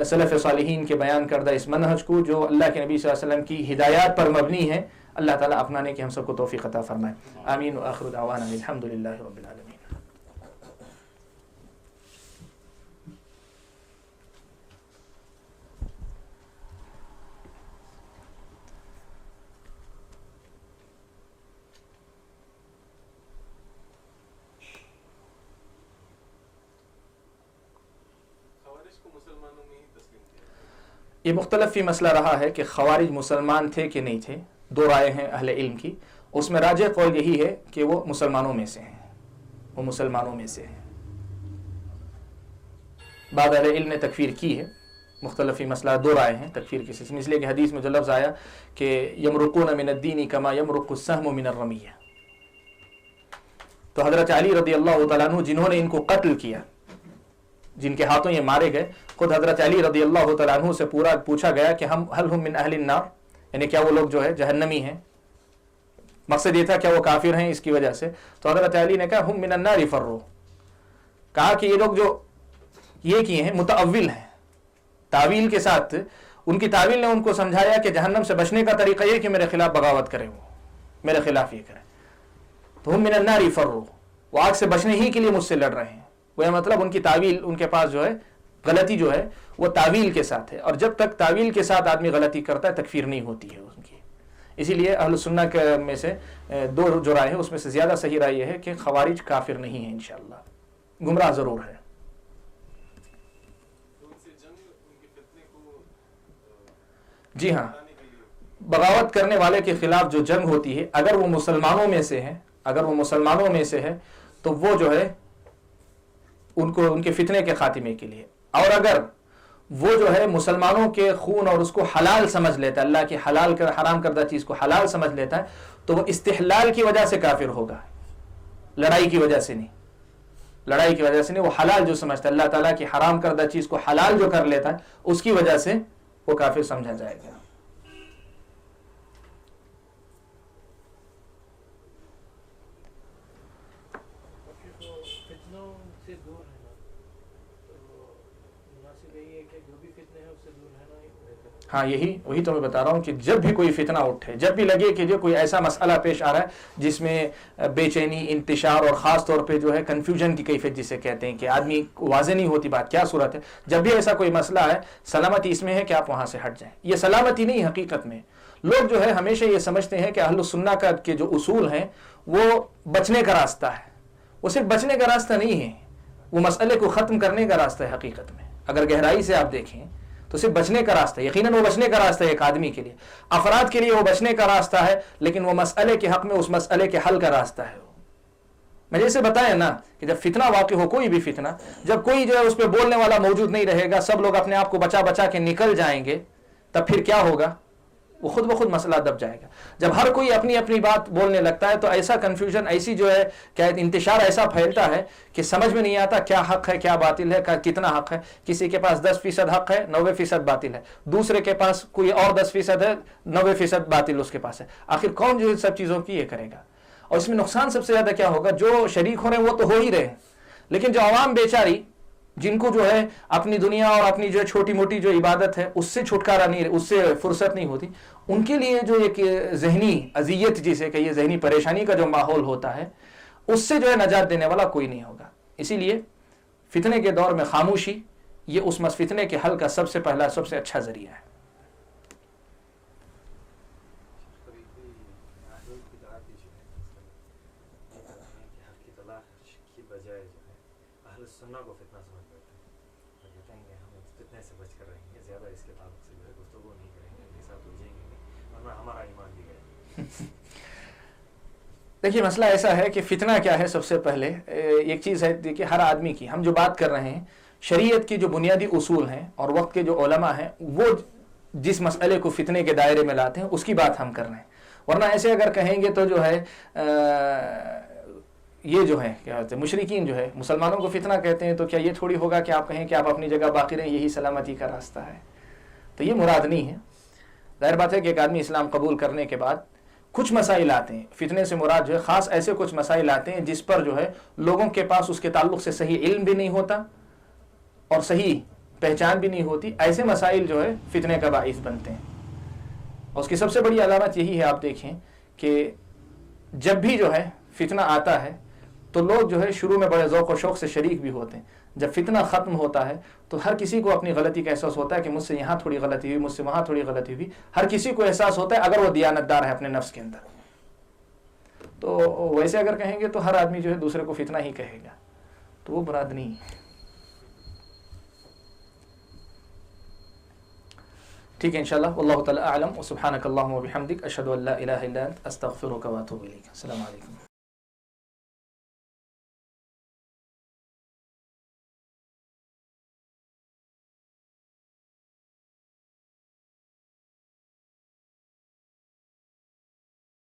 Speaker 4: سلف صالحین کے بیان کردہ اس منہج کو جو اللہ کے نبی صلی اللہ علیہ وسلم کی ہدایات پر مبنی ہے، اللہ تعالیٰ اپنانے کی ہم سب کو توفیق عطا فرمائے. آمین وآخر دعوانا الحمدللہ رب العالمین. یہ مختلف فی مسئلہ رہا ہے کہ خوارج مسلمان تھے کہ نہیں تھے، دو رائے ہیں اہل علم کی. اس میں راجح قول یہی ہے کہ وہ مسلمانوں میں سے ہیں، وہ مسلمانوں میں سے ہیں. بعض اہل علم نے تکفیر کی ہے. مختلف فی مسئلہ دو رائے ہیں تکفیر کی سلسلے میں، اس لیے کہ حدیث میں جو لفظ آیا کہ یمرقون من الدین کما یمرق السهم من الرمیہ، تو حضرت علی رضی اللہ تعالیٰ عنہ جنہوں نے ان کو قتل کیا، جن کے ہاتھوں یہ مارے گئے، خود حضرت علی رضی اللہ تعالیٰ عنہ سے پورا پوچھا گیا کہ هل هم من اہل النار، یعنی کیا وہ لوگ جو ہے جہنمی ہیں. مقصد یہ تھا کیا وہ کافر ہیں اس کی وجہ سے. تو حضرت علی نے کہا هم من النار فروا، کہا کہ یہ لوگ جو یہ کیے ہیں متأول ہیں، تعویل کے ساتھ ان کی تعویل نے ان کو سمجھایا کہ جہنم سے بچنے کا طریقہ یہ کہ میرے خلاف بغاوت کرے، وہ میرے خلاف یہ کرے. تو هم من النار فروا، وہ آگ سے بچنے ہی کے لیے مجھ سے لڑ رہے ہیں. وہ مطلب ان کی تعویل ان کے پاس جو ہے غلطی جو ہے وہ تعویل کے ساتھ ہے، اور جب تک تعویل کے ساتھ آدمی غلطی کرتا ہے تکفیر نہیں ہوتی ہے ان کی. اسی لیے اہل سنہ کے میں سے دو جو رائے ہیں اس میں سے زیادہ صحیح رائے یہ ہے کہ خوارج کافر نہیں ہیں، انشاءاللہ گمراہ ضرور ہے. جی ہاں، بغاوت کرنے والے کے خلاف جو جنگ ہوتی ہے، اگر وہ مسلمانوں میں سے ہے، اگر وہ مسلمانوں میں سے ہے تو وہ جو ہے ان کو ان کے فتنے کے خاتمے کے لیے، اور اگر وہ جو ہے مسلمانوں کے خون اور اس کو حلال سمجھ لیتا ہے، اللہ کی حلال کر حرام کردہ چیز کو حلال سمجھ لیتا ہے، تو وہ استحلال کی وجہ سے کافر ہوگا، لڑائی کی وجہ سے نہیں. لڑائی کی وجہ سے نہیں، وہ حلال جو سمجھتا ہے، اللہ تعالیٰ کی حرام کردہ چیز کو حلال جو کر لیتا ہے اس کی وجہ سے وہ کافر سمجھا جائے گا. ہاں وہی تو میں بتا رہا ہوں کہ جب بھی کوئی فتنہ اٹھے، جب بھی لگے کہ جو کوئی ایسا مسئلہ پیش آ رہا ہے جس میں بے چینی، انتشار اور خاص طور پہ جو ہے کنفیوژن کی کیفیت جسے کہتے ہیں کہ آدمی واضح نہیں ہوتی بات کیا صورت ہے، جب بھی ایسا کوئی مسئلہ ہے سلامتی اس میں ہے کہ آپ وہاں سے ہٹ جائیں. یہ سلامتی نہیں، حقیقت میں لوگ جو ہے ہمیشہ یہ سمجھتے ہیں کہ اہل السنہ کا کے جو اصول ہیں وہ بچنے کا راستہ ہے. وہ صرف بچنے کا راستہ نہیں ہے، وہ مسئلے کو ختم کرنے کا راستہ ہے. حقیقت میں اگر گہرائی سے آپ دیکھیں تو صرف بچنے کا راستہ ہے. یقیناً وہ بچنے کا راستہ ہے ایک آدمی کے لیے، افراد کے لیے وہ بچنے کا راستہ ہے، لیکن وہ مسئلے کے حق میں اس مسئلے کے حل کا راستہ ہے. میں جیسے بتایا نا کہ جب فتنہ واقع ہو، کوئی بھی فتنہ، جب کوئی جو ہے اس پہ بولنے والا موجود نہیں رہے گا، سب لوگ اپنے آپ کو بچا بچا کے نکل جائیں گے، تب پھر کیا ہوگا؟ وہ خود بخود مسئلہ دب جائے گا. جب ہر کوئی اپنی اپنی بات بولنے لگتا ہے تو ایسا کنفیوژن، ایسی جو ہے کیا انتشار ایسا پھیلتا ہے کہ سمجھ میں نہیں آتا کیا حق ہے کیا باطل ہے، کتنا حق ہے. کسی کے پاس 10% حق ہے، 90% باطل ہے. دوسرے کے پاس کوئی اور 10% ہے، 90% باطل اس کے پاس ہے. آخر کون جو سب چیزوں کی یہ کرے گا؟ اور اس میں نقصان سب سے زیادہ کیا ہوگا؟ جو شریک ہو رہے ہیں وہ تو ہو ہی رہے ہیں، لیکن جو عوام بیچاری جن کو جو ہے اپنی دنیا اور اپنی جو چھوٹی موٹی جو عبادت ہے اس سے چھٹکارا نہیں، اس سے فرصت نہیں ہوتی، ان کے لیے جو ایک ذہنی اذیت جسے کہ یہ ذہنی پریشانی کا جو ماحول ہوتا ہے اس سے جو ہے نجات دینے والا کوئی نہیں ہوگا. اسی لیے فتنے کے دور میں خاموشی یہ اس فتنے کے حل کا سب سے پہلا سب سے اچھا ذریعہ ہے. دیکھیے مسئلہ ایسا ہے کہ فتنہ کیا ہے. سب سے پہلے ایک چیز ہے، دیکھیے ہر آدمی کی، ہم جو بات کر رہے ہیں شریعت کی جو بنیادی اصول ہیں اور وقت کے جو علماء ہیں وہ جس مسئلے کو فتنے کے دائرے میں لاتے ہیں اس کی بات ہم کر رہے ہیں. ورنہ ایسے اگر کہیں گے تو جو ہے یہ جو ہے کیا ہوتے ہیں مشرکین جو ہے مسلمانوں کو فتنہ کہتے ہیں، تو کیا یہ تھوڑی ہوگا کہ آپ کہیں کہ آپ اپنی جگہ باقی رہیں، یہی سلامتی کا راستہ ہے؟ تو یہ مراد نہیں ہے. ظاہر بات ہے کہ ایک آدمی اسلام قبول کرنے کے بعد کچھ مسائل آتے ہیں، فتنے سے مراد جو ہے خاص ایسے کچھ مسائل آتے ہیں جس پر جو ہے لوگوں کے پاس اس کے تعلق سے صحیح علم بھی نہیں ہوتا اور صحیح پہچان بھی نہیں ہوتی. ایسے مسائل جو ہے فتنے کا باعث بنتے ہیں. اور اس کی سب سے بڑی علامت یہی ہے، آپ دیکھیں کہ جب بھی جو ہے فتنہ آتا ہے تو لوگ جو ہے شروع میں بڑے ذوق و شوق سے شریک بھی ہوتے ہیں. جب فتنہ ختم ہوتا ہے تو ہر کسی کو اپنی غلطی کا احساس ہوتا ہے کہ مجھ سے یہاں تھوڑی غلطی ہوئی، مجھ سے وہاں تھوڑی غلطی ہوئی. ہر کسی کو احساس ہوتا ہے اگر وہ دیانتدار ہے اپنے نفس کے اندر. تو ویسے اگر کہیں گے تو ہر آدمی جو ہے دوسرے کو فتنہ ہی کہے گا، تو وہ مراد نہیں ہے. ٹھیک ہے انشاءاللہ. واللہ تعالی اعلم. وسبحانک اللہم وبحمدک، اشہد ان لا الہ الا انت، استغفرک واتوب الیک. السلام علیکم.